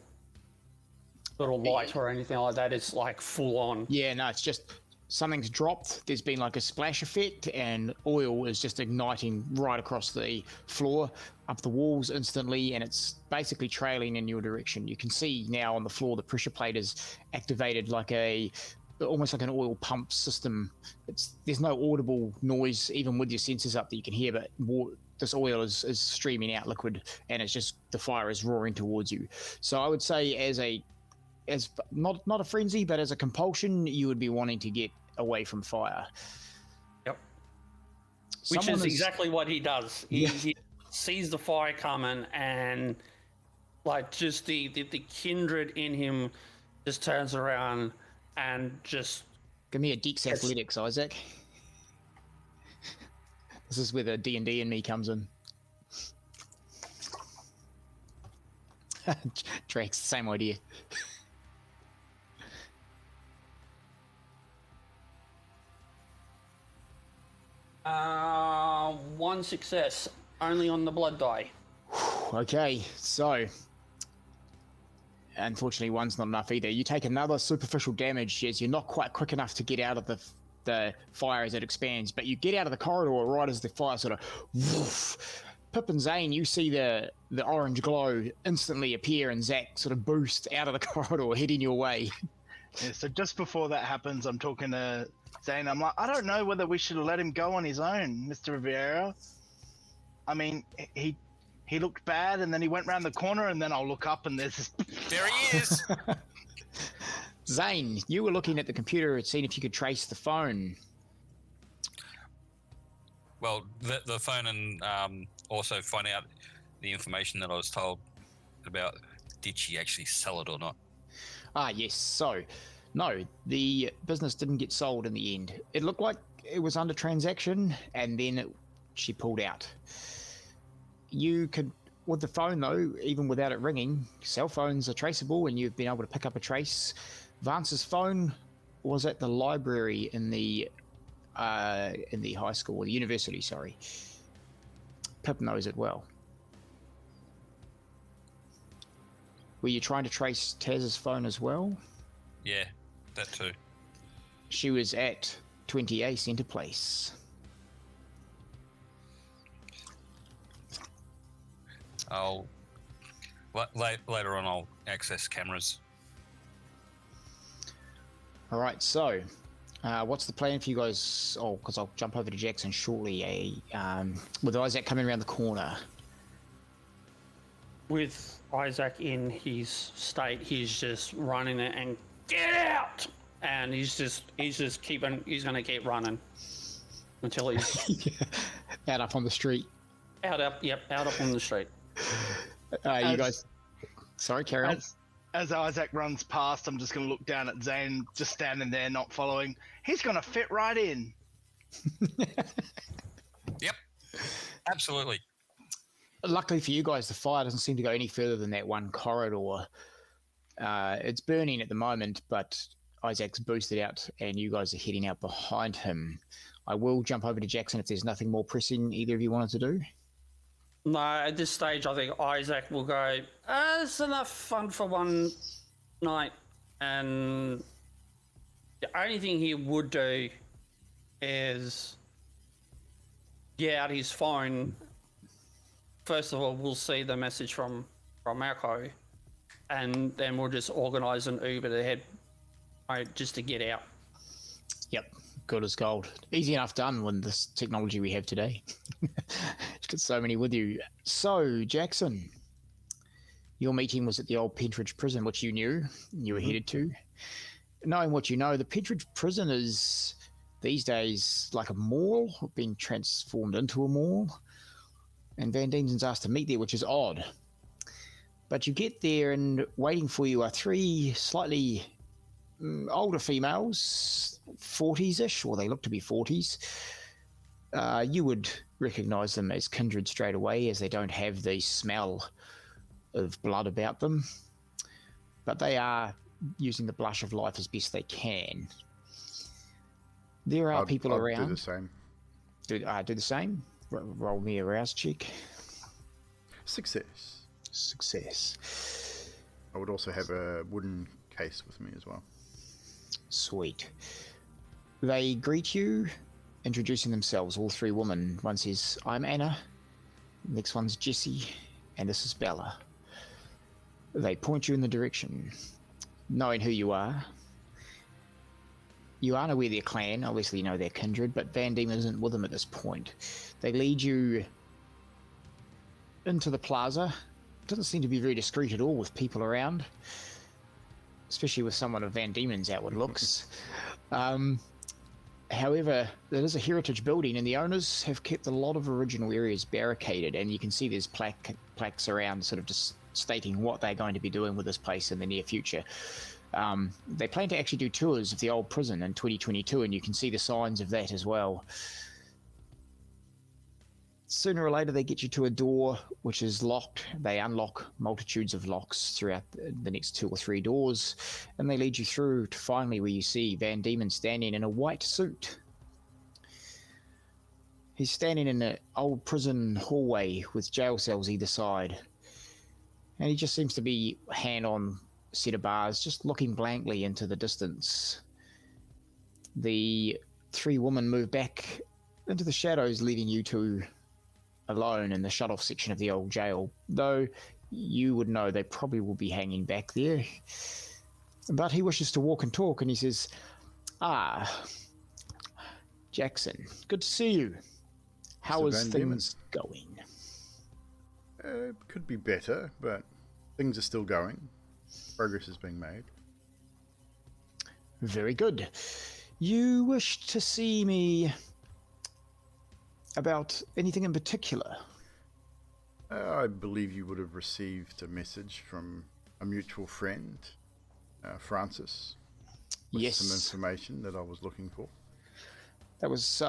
light or anything like that. It's like full on. Yeah, no, it's just something's dropped. There's been like a splash effect, and oil is just igniting right across the floor, up the walls instantly, and it's basically trailing in your direction. You can see now on the floor the pressure plate is activated like almost like an oil pump system. There's no audible noise even with your sensors up that you can hear, but this oil is streaming out liquid, and it's just the fire is roaring towards you. So I would say as not a frenzy, but as a compulsion, you would be wanting to get away from fire. Yep. Which is exactly what he does. He sees the fire coming, and like just the kindred in him just turns around and just give me a Dex Athletics, Isaac. This is where the D&D in me comes in. Drake's the same idea. 1 success, only on the blood die. Okay, so unfortunately 1's not enough either. You take another superficial damage as you're not quite quick enough to get out of the fire as it expands, but you get out of the corridor right as the fire sort of woof. Pip and Zane, you see the orange glow instantly appear, and Zach sort of boost out of the corridor heading your way. Yeah, so just before that happens, I'm talking to Zane. I'm like, I don't know whether we should let him go on his own, Mr. Rivera. I mean, he looked bad, and then he went round the corner, and then I'll look up, and there's There he is. Zane, you were looking at the computer and seeing if you could trace the phone. Well, the phone, and also find out the information that I was told about. Did she actually sell it or not? Ah, yes. So, no, the business didn't get sold in the end. It looked like it was under transaction, and then she pulled out. You could, with the phone though, even without it ringing, cell phones are traceable, and you've been able to pick up a trace. Vance's phone was at the library in the high school, or the university, sorry. Pip knows it well. Were you trying to trace Taz's phone as well? Yeah, that too. She was at 20A Centre Place. Later on I'll access cameras. All right, so what's the plan for you guys? Oh, because I'll jump over to Jackson shortly. With Isaac coming around the corner. With Isaac in his state, he's just running it and get out, and he's gonna keep running until he's out up on the street. out up on the street. You guys, sorry, carry on. As Isaac runs past, I'm just going to look down at Zane, just standing there, not following. He's going to fit right in. Yep, absolutely. Luckily for you guys, the fire doesn't seem to go any further than that one corridor. It's burning at the moment, but Isaac's boosted out, and you guys are heading out behind him. I will jump over to Jackson if there's nothing more pressing either of you wanted to do. No, at this stage, I think Isaac will go, it's enough fun for one night. And the only thing he would do is get out his phone. First of all, we'll see the message from Marco, and then we'll just organise an Uber to head just to get out. Yep, good as gold. Easy enough done with this technology we have today. You've got so many with you. So, Jackson, your meeting was at the old Pentridge prison, which you knew you were headed to. Knowing what you know, the Pentridge prison is these days like a mall, being transformed into a mall. And Van Diemen's asked to meet there, which is odd. But you get there, and waiting for you are 3 slightly older females, 40s-ish, or they look to be 40s. You would recognize them as kindred straight away, as they don't have the smell of blood about them. But they are using the blush of life as best they can. There are people around. I'd do the same. Do the same? Roll me a rouse check. Success. I would also have a wooden case with me as well. Sweet. They greet you, introducing themselves, all three women. One says, I'm Anna. Next one's Jessie. And this is Bella. They point you in the direction. Knowing who you are, you aren't aware of their clan. Obviously, you know they're kindred, but Van Diemen isn't with them at this point. They lead you into the plaza. It doesn't seem to be very discreet at all with people around, especially with someone of Van Diemen's outward looks. However, it is a heritage building, and the owners have kept a lot of original areas barricaded, and you can see there's plaques around sort of just stating what they're going to be doing with this place in the near future. They plan to actually do tours of the old prison in 2022, and you can see the signs of that as well. Sooner or later, they get you to a door which is locked. They unlock multitudes of locks throughout the next 2 or 3 doors, and they lead you through to finally where you see Van Diemen standing in a white suit. He's standing in an old prison hallway with jail cells either side, and he just seems to be hand on a set of bars, just looking blankly into the distance. The 3 women move back into the shadows, leaving you two alone in the shut-off section of the old jail, though you would know they probably will be hanging back there. But he wishes to walk and talk, and he says, Jackson, good to see you. How is things going? Could be better, but things are still going. Progress is being made. Very good. You wished to see me about anything in particular? I believe you would have received a message from a mutual friend, Francis, with some information that I was looking for. That was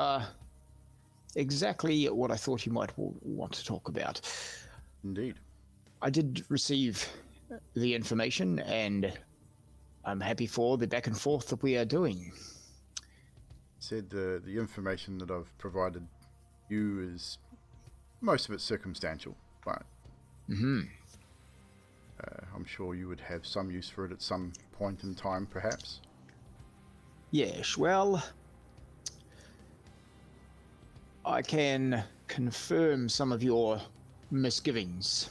exactly what I thought you might want to talk about. Indeed. I did receive the information, and I'm happy for the back and forth that we are doing. Said the information that I've provided you is most of it circumstantial, but I'm sure you would have some use for it at some point in time, perhaps. Yes, well, I can confirm some of your misgivings,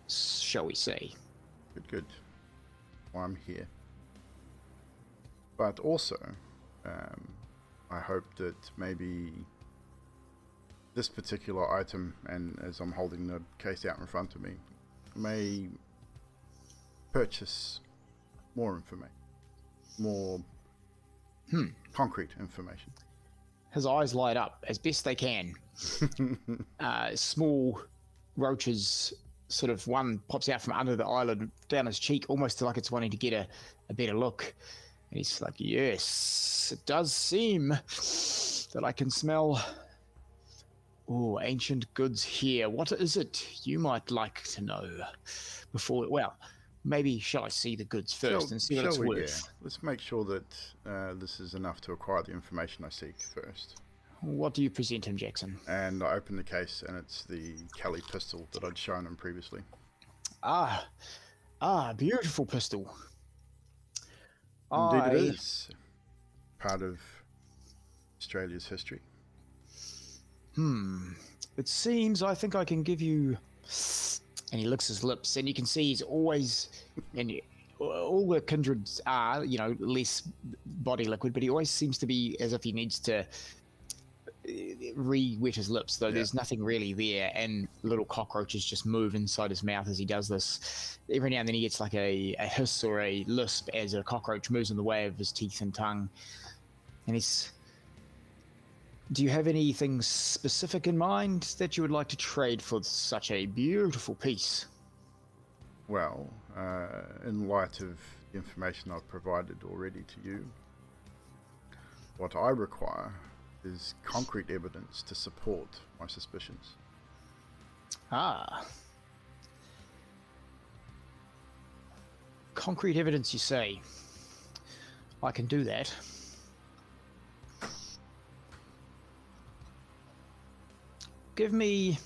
shall we say. Good. Well, I'm here. But also, I hope that maybe this particular item, and as I'm holding the case out in front of me, may purchase more information, more concrete information. His eyes light up as best they can. Small roaches, sort of one pops out from under the eyelid down his cheek, almost like it's wanting to get a better look. And he's like, yes, it does seem that I can smell ancient goods here. What is it you might like to know before? Well, maybe shall I see the goods first and see what it's worth? Yeah. Let's make sure that this is enough to acquire the information I seek first. What do you present him, Jackson? And I open the case, and it's the Kelly pistol that I'd shown him previously. Beautiful pistol. Indeed it is. Part of Australia's history. It seems I think I can give you... And he licks his lips, and you can see he's always... And all the kindreds are, less body liquid, but he always seems to be as if he needs to re-wet his lips, though there's nothing really there, and little cockroaches just move inside his mouth as he does this. Every now and then he gets like a hiss or a lisp as a cockroach moves in the way of his teeth and tongue. And he's... Do you have anything specific in mind that you would like to trade for such a beautiful piece? Well, in light of the information I've provided already to you, what I require There's concrete evidence to support my suspicions. Ah. Concrete evidence, you say? I can do that. Give me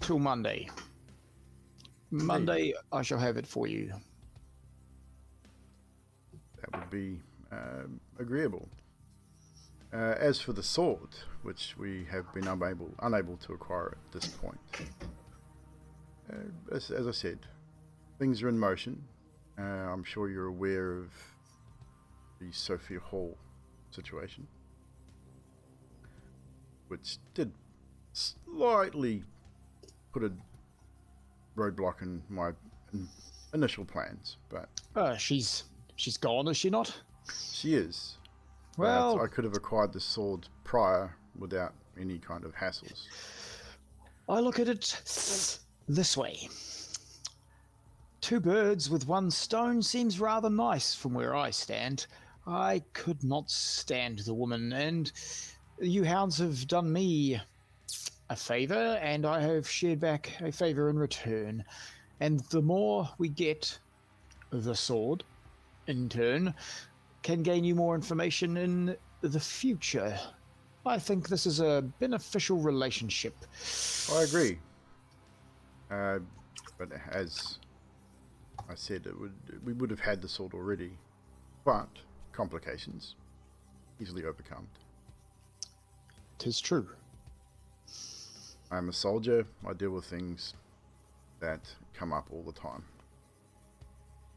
till Monday. Monday, I shall have it for you. That would be agreeable. As for the sword, which we have been unable to acquire at this point, as I said, things are in motion. I'm sure you're aware of the Sophia Hall situation, which did slightly put a roadblock in my initial plans, but She's gone, is she not? she is. Well, I could have acquired the sword prior without any kind of hassles. I look at it this way. Two birds with one stone seems rather nice from where I stand. I could not stand the woman, and you hounds have done me a favour, and I have shared back a favour in return. And the more we get the sword, in turn, can gain you more information in the future. I think this is a beneficial relationship. I agree. But as I said, we would have had the sword already, but complications easily overcome. 'Tis true. I'm a soldier. I deal with things that come up all the time.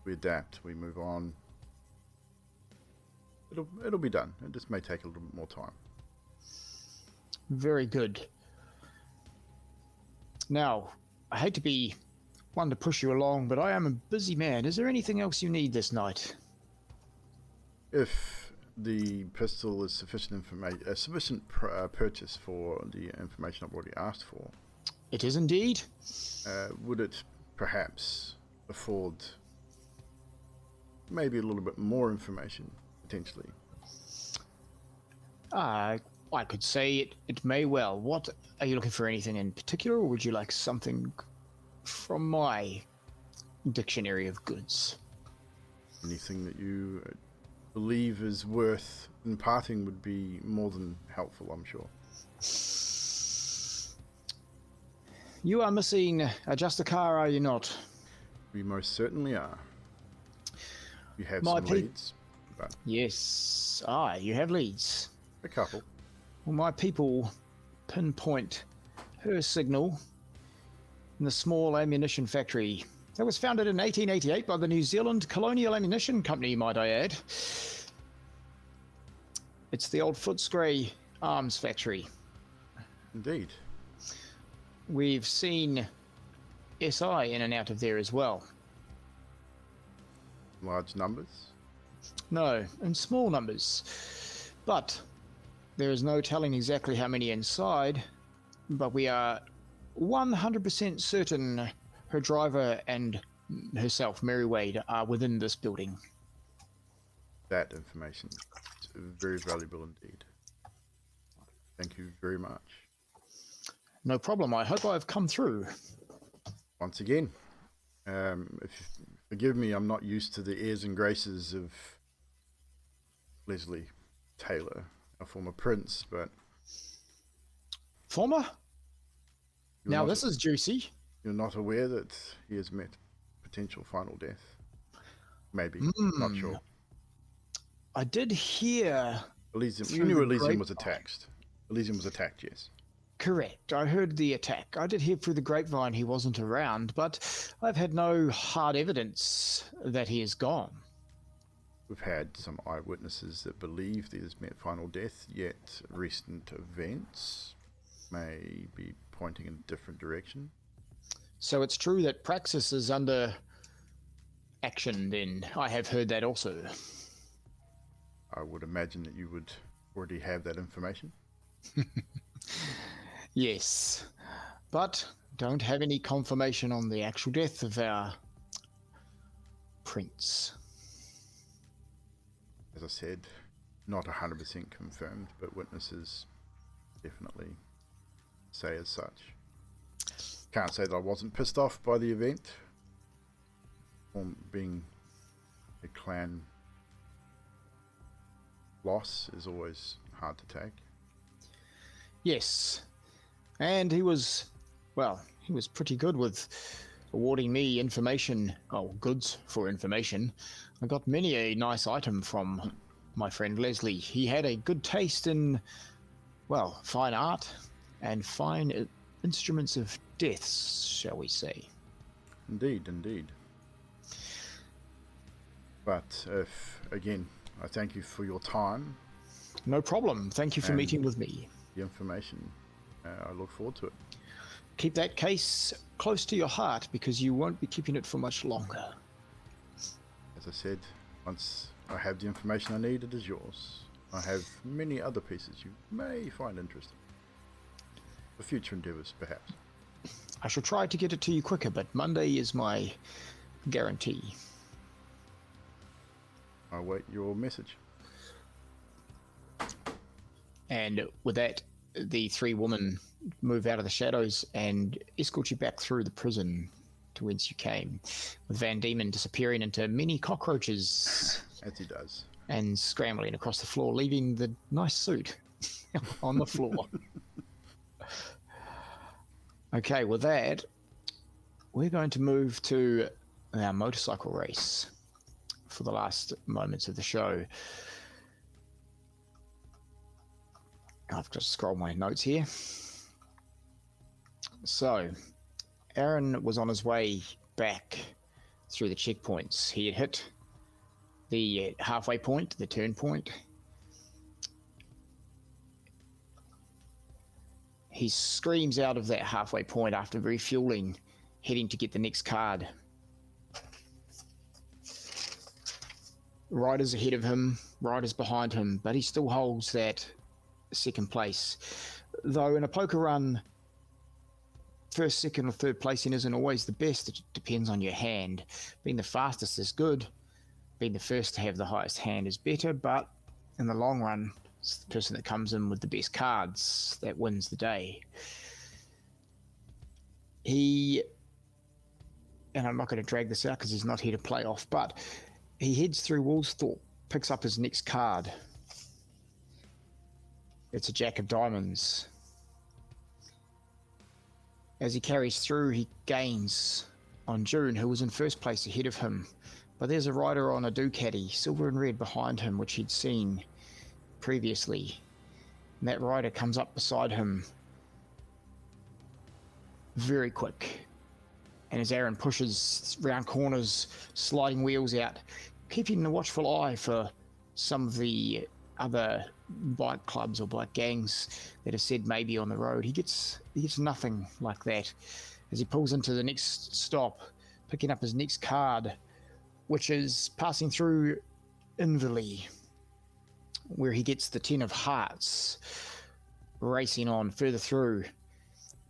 We adapt. We move on. It'll be done. It just may take a little bit more time. Very good. Now, I hate to be one to push you along, but I am a busy man. Is there anything else you need this night? If the pistol is sufficient purchase for the information I've already asked for, It is indeed. would it perhaps afford maybe a little bit more information, potentially? I could say it may well. What, are you looking for anything in particular, or would you like something from my dictionary of goods? Anything that you believe is worth imparting would be more than helpful, I'm sure. You are missing just a car, are you not? We most certainly are. You have My some leads, but Yes. You have leads. a couple. Well, my people pinpoint her signal in the small ammunition factory that was founded in 1888 by the New Zealand Colonial Ammunition Company, might I add. It's the old Footscray Arms Factory. Indeed. We've seen SI in and out of there as well. Large numbers. No, in small numbers. But there is no telling exactly how many inside, but we are 100% certain her driver and herself, Mary Wade, are within this building. That information is very valuable indeed. Thank you very much. No problem. I hope I've come through. Once again, if you forgive me, I'm not used to the airs and graces of Leslie Taylor, a former prince, but Former? you're Now not- this is juicy. You're not aware that he has met potential final death? Maybe, not sure. I did hear... Elysium, you Through knew the Elysium was grapevine. attacked. Elysium was attacked, yes. Correct. I heard the attack. I did hear through the grapevine he wasn't around, but I've had no hard evidence that he is gone. We've had some eyewitnesses that believe that he has met final death, yet recent events may be pointing in a different direction. So it's true that Praxis is under action then. I have heard that also. I would imagine that you would already have that information. Yes, but don't have any confirmation on the actual death of our prince. As I said, not 100% confirmed, but witnesses definitely say as such. Can't say that I wasn't pissed off by the event. Being a clan loss is always hard to take. Yes, and he was pretty good with awarding me information, goods for information. I got many a nice item from my friend Leslie. He had a good taste in, fine art and fine instruments of death, shall we say. Indeed. But again, I thank you for your time. No problem. Thank you for meeting with me. The information. I look forward to it. Keep that case close to your heart because you won't be keeping it for much longer. As I said, once I have the information I need, it is yours. I have many other pieces you may find interesting. For future endeavours, perhaps. I shall try to get it to you quicker, but Monday is my guarantee. I wait your message. And with that, the three women move out of the shadows and escort you back through the prison to whence you came, with Van Diemen disappearing into many cockroaches. As he does. And scrambling across the floor, leaving the nice suit on the floor. Okay, with that, we're going to move to our motorcycle race for the last moments of the show. I've just scrolled my notes here. So, Aaron was on his way back through the checkpoints. He had hit the halfway point, the turn point. He screams out of that halfway point after refueling, heading to get the next card. Riders ahead of him, riders behind him, but he still holds that second place. Though in a poker run, first, second, or third placing isn't always the best. It depends on your hand. Being the fastest is good. Being the first to have the highest hand is better, but in the long run, it's the person that comes in with the best cards that wins the day. And I'm not going to drag this out because he's not here to play off, but he heads through Woolsthorpe, picks up his next card. It's a Jack of Diamonds. As he carries through, he gains on June, who was in first place ahead of him. But there's a rider on a Ducati, silver and red, behind him, which he'd seen previously. And that rider comes up beside him very quick. And as Aaron pushes round corners, sliding wheels out, keeping a watchful eye for some of the other bike clubs or bike gangs that have said maybe on the road, he gets nothing like that. As he pulls into the next stop, picking up his next card, which is passing through Inverleigh, where he gets the 10 of Hearts, racing on further through,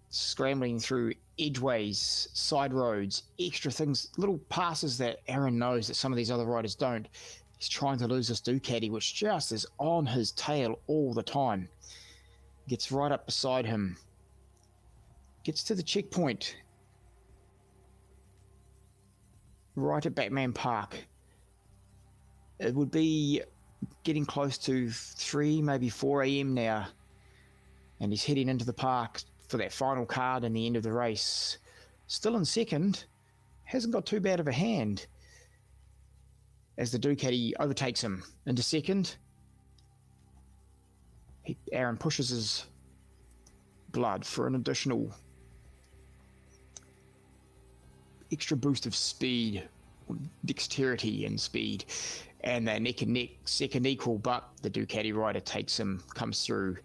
scrambling through edgeways, side roads, extra things, little passes that Aaron knows that some of these other riders don't. He's trying to lose this Ducati, which just is on his tail all the time. Gets right up beside him. Gets to the checkpoint. Right at Batman Park. It would be getting close to 3, maybe 4 a.m. now. And he's heading into the park for that final card in the end of the race. Still in second. Hasn't got too bad of a hand. As the Ducati overtakes him into second. Aaron pushes his blood for an additional extra boost of speed, dexterity and speed, and they're neck and neck, second equal, but the Ducati rider takes him, comes through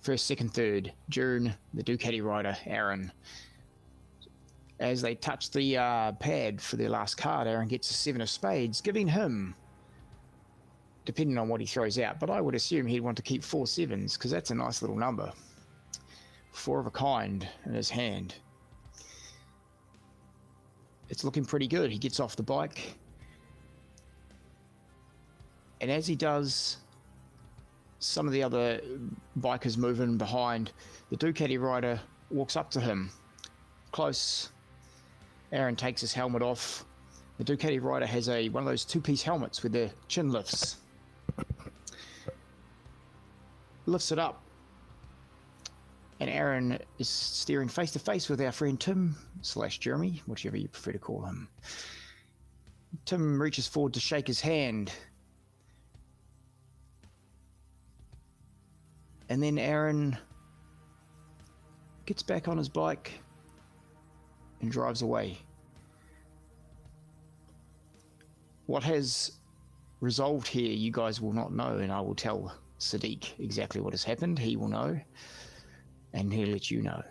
first, second, third. June, the Ducati rider, Aaron. As they touch the pad for their last card, Aaron gets a 7 of spades, giving him, depending on what he throws out, but I would assume he'd want to keep 4 sevens because that's a nice little number. 4 of a kind in his hand. It's looking pretty good. He gets off the bike. And as he does, some of the other bikers moving behind. The Ducati rider walks up to him, close. Aaron takes his helmet off. The Ducati rider has one of those two-piece helmets with their chin lifts. Lifts it up. And Aaron is staring face to face with our friend Tim / Jeremy, whichever you prefer to call him. Tim reaches forward to shake his hand. And then Aaron gets back on his bike and drives away. What has resolved here, you guys will not know, and I will tell Sadiq exactly what has happened. He will know, and he'll let you know.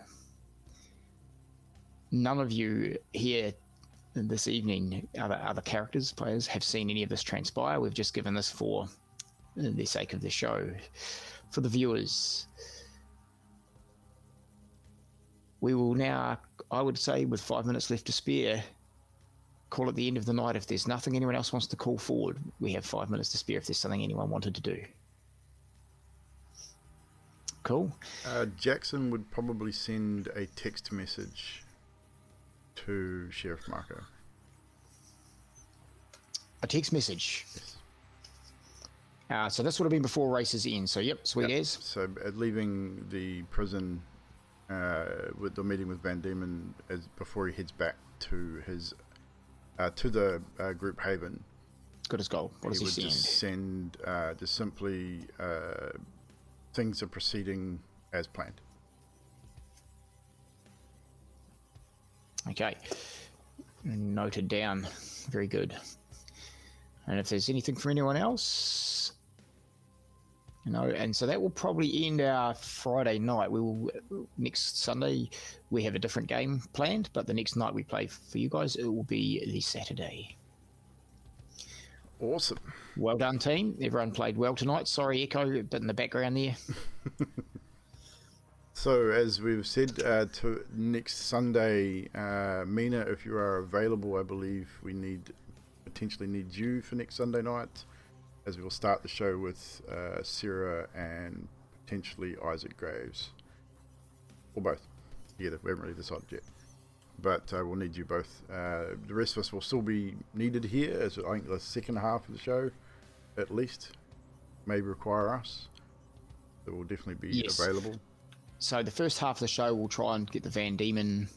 None of you here this evening, other characters, players, have seen any of this transpire. We've just given this for the sake of the show, for the viewers. We will now, I would say, with 5 minutes left to spare, call it the end of the night. If there's nothing anyone else wants to call forward, we have 5 minutes to spare if there's something anyone wanted to do. Cool. Jackson would probably send a text message to Sheriff Marco. A text message. Yes. So this would have been before races end. So yep, sweet as. So leaving the prison with the meeting with Van Diemen before he heads back to his to the group haven. Good as gold. What does he send? Just send just simply things are proceeding as planned. Okay. Noted down. Very good. And if there's anything from anyone else, and so that will probably end our Friday night. We will next Sunday we have a different game planned, but the next night we play for you guys, it will be the Saturday. Awesome. Well done, team. Everyone played well tonight. Sorry, Echo, a bit in the background there. So, as we've said, to next Sunday, Mina, if you are available, I believe we potentially need you for next Sunday night, as we will start the show with Sarah and potentially Isaac Graves, or both together. We haven't really decided yet, but we'll need you both. The rest of us will still be needed here, as I think the second half of the show, at least, may require us. So we'll definitely be available. So the first half of the show, we'll try and get the Van Diemen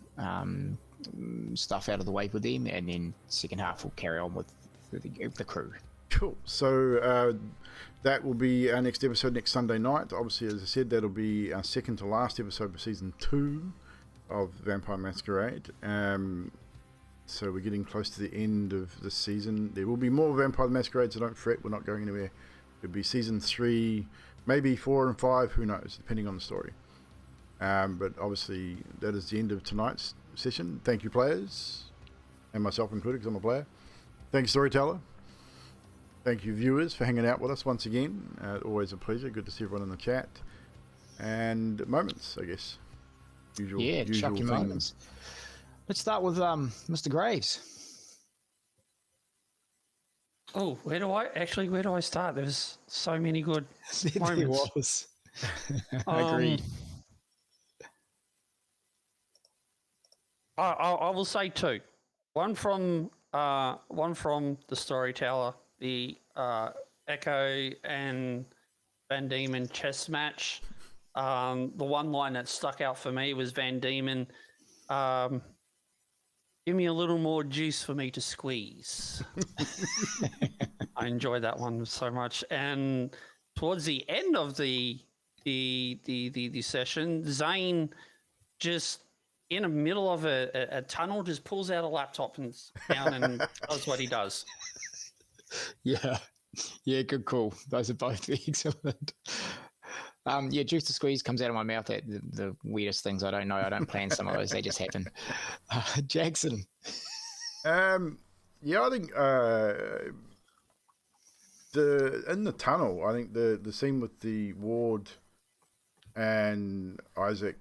stuff out of the way with them, and then second half we'll carry on with the crew. Cool. So that will be our next episode next Sunday night. Obviously, as I said, that'll be our second to last episode for season 2 of Vampire Masquerade. So we're getting close to the end of the season. There will be more Vampire Masquerade, so don't fret, we're not going anywhere. It'll be season 3, maybe 4 and 5, who knows, depending on the story. But obviously, that is the end of tonight's session. Thank you, players, and myself included, because I'm a player. Thank you, Storyteller. Thank you, viewers, for hanging out with us once again. Always a pleasure. Good to see everyone in the chat. And moments, I guess. Usual chuck your moments. Let's start with Mr. Graves. Oh, where do I start? There's so many good moments. Agreed. I will say 2. One from the Storyteller, the Echo and Van Diemen chess match. The one line that stuck out for me was Van Diemen, give me a little more juice for me to squeeze. I enjoyed that one so much. And towards the end of the session, Zane just in the middle of a tunnel just pulls out a laptop and down and does what he does. Yeah, good call. Those are both excellent. Juice to squeeze comes out of my mouth at the weirdest things. I don't know. I don't plan some of those. They just happen. Jackson. I think in the tunnel, I think the scene with the ward and Isaac,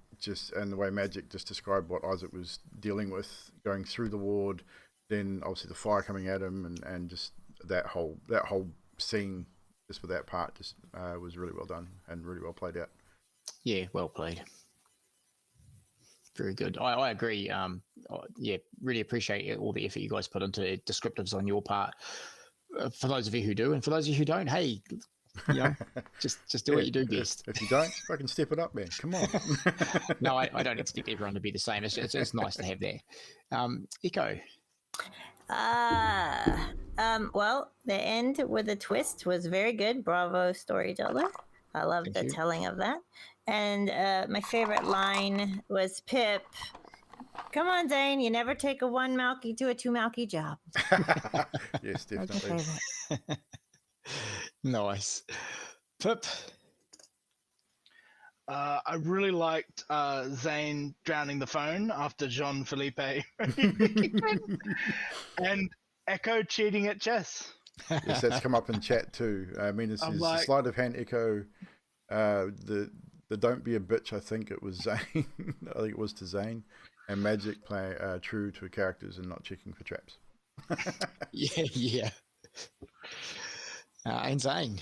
and the way Magic just described what Isaac was dealing with going through the ward, then obviously the fire coming at him, and just that whole scene just for that part, just was really well done and really well played out. Yeah, well played. Very good. I agree. Yeah, really appreciate all the effort you guys put into it, descriptives on your part. For those of you who do, and for those of you who don't, hey, you know, just do what you do best. If you don't, fucking step it up, man. Come on. No, I don't expect everyone to be the same. It's nice to have that. Echo. Well, the end with a twist was very good. Bravo, storyteller. I love Thank the you. telling of that. And my favorite line was Pip. Come on, Zane. You never take a 1 Malky to a 2 Malky job. Yes, That's my definitely. favorite. Nice. Pip. I really liked Zane drowning the phone after Jean Philippe and Echo cheating at chess. Yes, that's come up in chat too. I mean, this I'm is like- the sleight of hand Echo. The don't be a bitch. I think it was Zane. I think it was to Zane, and Magic play true to characters and not checking for traps. Yeah. And Zane.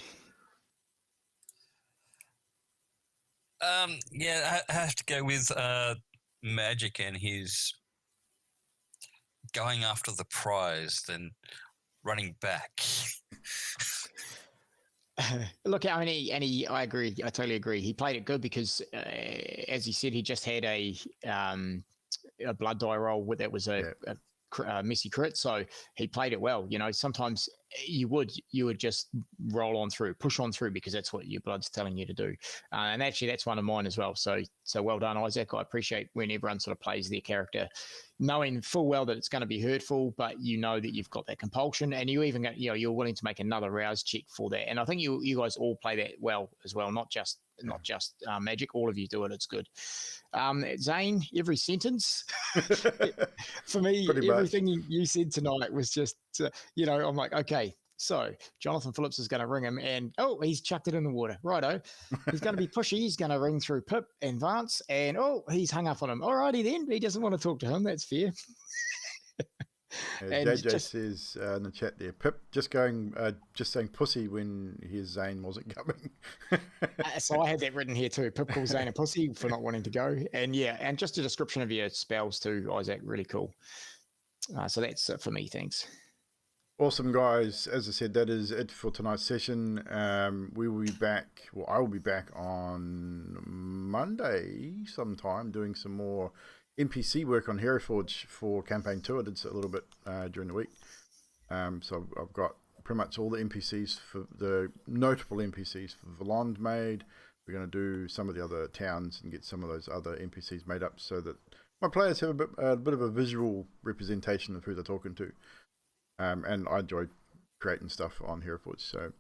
Yeah, I have to go with Magic and his going after the prize, then running back. Look, I mean, I agree. I totally agree. He played it good because, as he said, he just had a blood die roll that was a messy crit, so he played it well. You know, sometimes you would just roll on through, push on through, because that's what your blood's telling you to do. And actually, that's one of mine as well. So well done, Isaac. I appreciate when everyone sort of plays their character, knowing full well that it's going to be hurtful, but you know that you've got that compulsion, and you even you're willing to make another rouse check for that. And I think you guys all play that well as well, not just Magic. All of you do it. It's good. Zane, every sentence for me, everything you said tonight was just, I'm like, okay, so Jonathan Phillips is going to ring him, and he's chucked it in the water. Righto, he's going to be pushy. He's going to ring through Pip and Vance, and he's hung up on him. Alrighty then, he doesn't want to talk to him. That's fair. And JJ says in the chat there, Pip just saying pussy when his Zane wasn't coming. So I had that written here too. Pip calls Zane a pussy for not wanting to go, and and just a description of your spells too, Isaac. Really cool. So that's it for me. Thanks. Awesome, guys. As I said, that is it for tonight's session. We will be back. Well, I will be back on Monday sometime doing some more NPC work on Herefordge for Campaign 2. I did a little bit during the week. So I've got pretty much all the NPCs, for the notable NPCs for Valond made. We're going to do some of the other towns and get some of those other NPCs made up so that my players have a bit of a visual representation of who they're talking to. And I enjoy creating stuff on Herefordge. So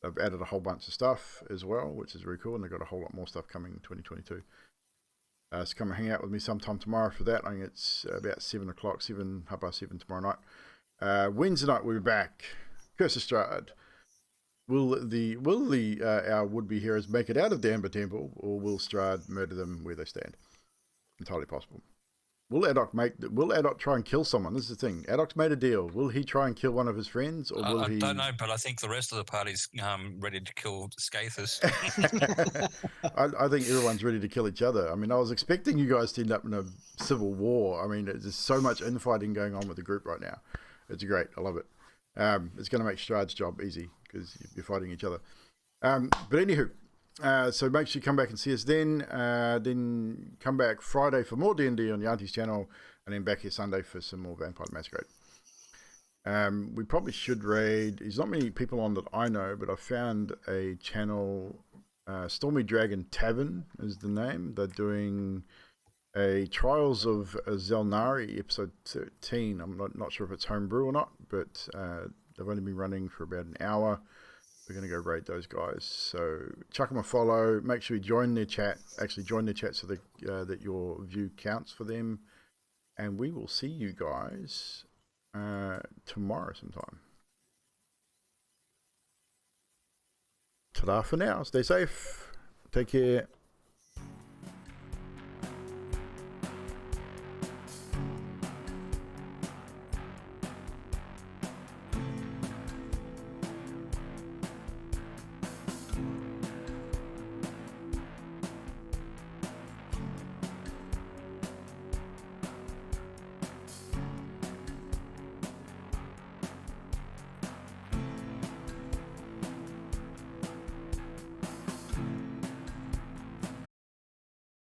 I've added a whole bunch of stuff as well, which is really cool. And they've got a whole lot more stuff coming in 2022. So come and hang out with me sometime tomorrow for that. I think it's about 7 o'clock, 7:30 tomorrow night. Wednesday night we'll be back. Curse of Strahd. Will our would-be heroes make it out of Danber Temple, or will Strahd murder them where they stand? Entirely possible. Will Addoc try and kill someone? This is the thing. Addoc's made a deal. Will he try and kill one of his friends, or will he? I don't know, but I think the rest of the party's ready to kill Scathers. I think everyone's ready to kill each other. I mean, I was expecting you guys to end up in a civil war. I mean, there's so much infighting going on with the group right now. It's great. I love it. It's going to make Strahd's job easy because you're fighting each other. But anywho, so make sure you come back and see us then. Then come back Friday for more D&D on the Aunties channel, and then back here Sunday for some more Vampire Masquerade. We probably should raid. There's not many people on that I know, but I found a channel, Stormy Dragon Tavern is the name. They're doing a Trials of Zelnari episode 13. I'm not sure if it's homebrew or not, but they've only been running for about an hour. We're going to go raid those guys. So chuck them a follow. Make sure you join their chat. Actually join their chat so that your view counts for them. And we will see you guys tomorrow sometime. Ta-da for now. Stay safe. Take care.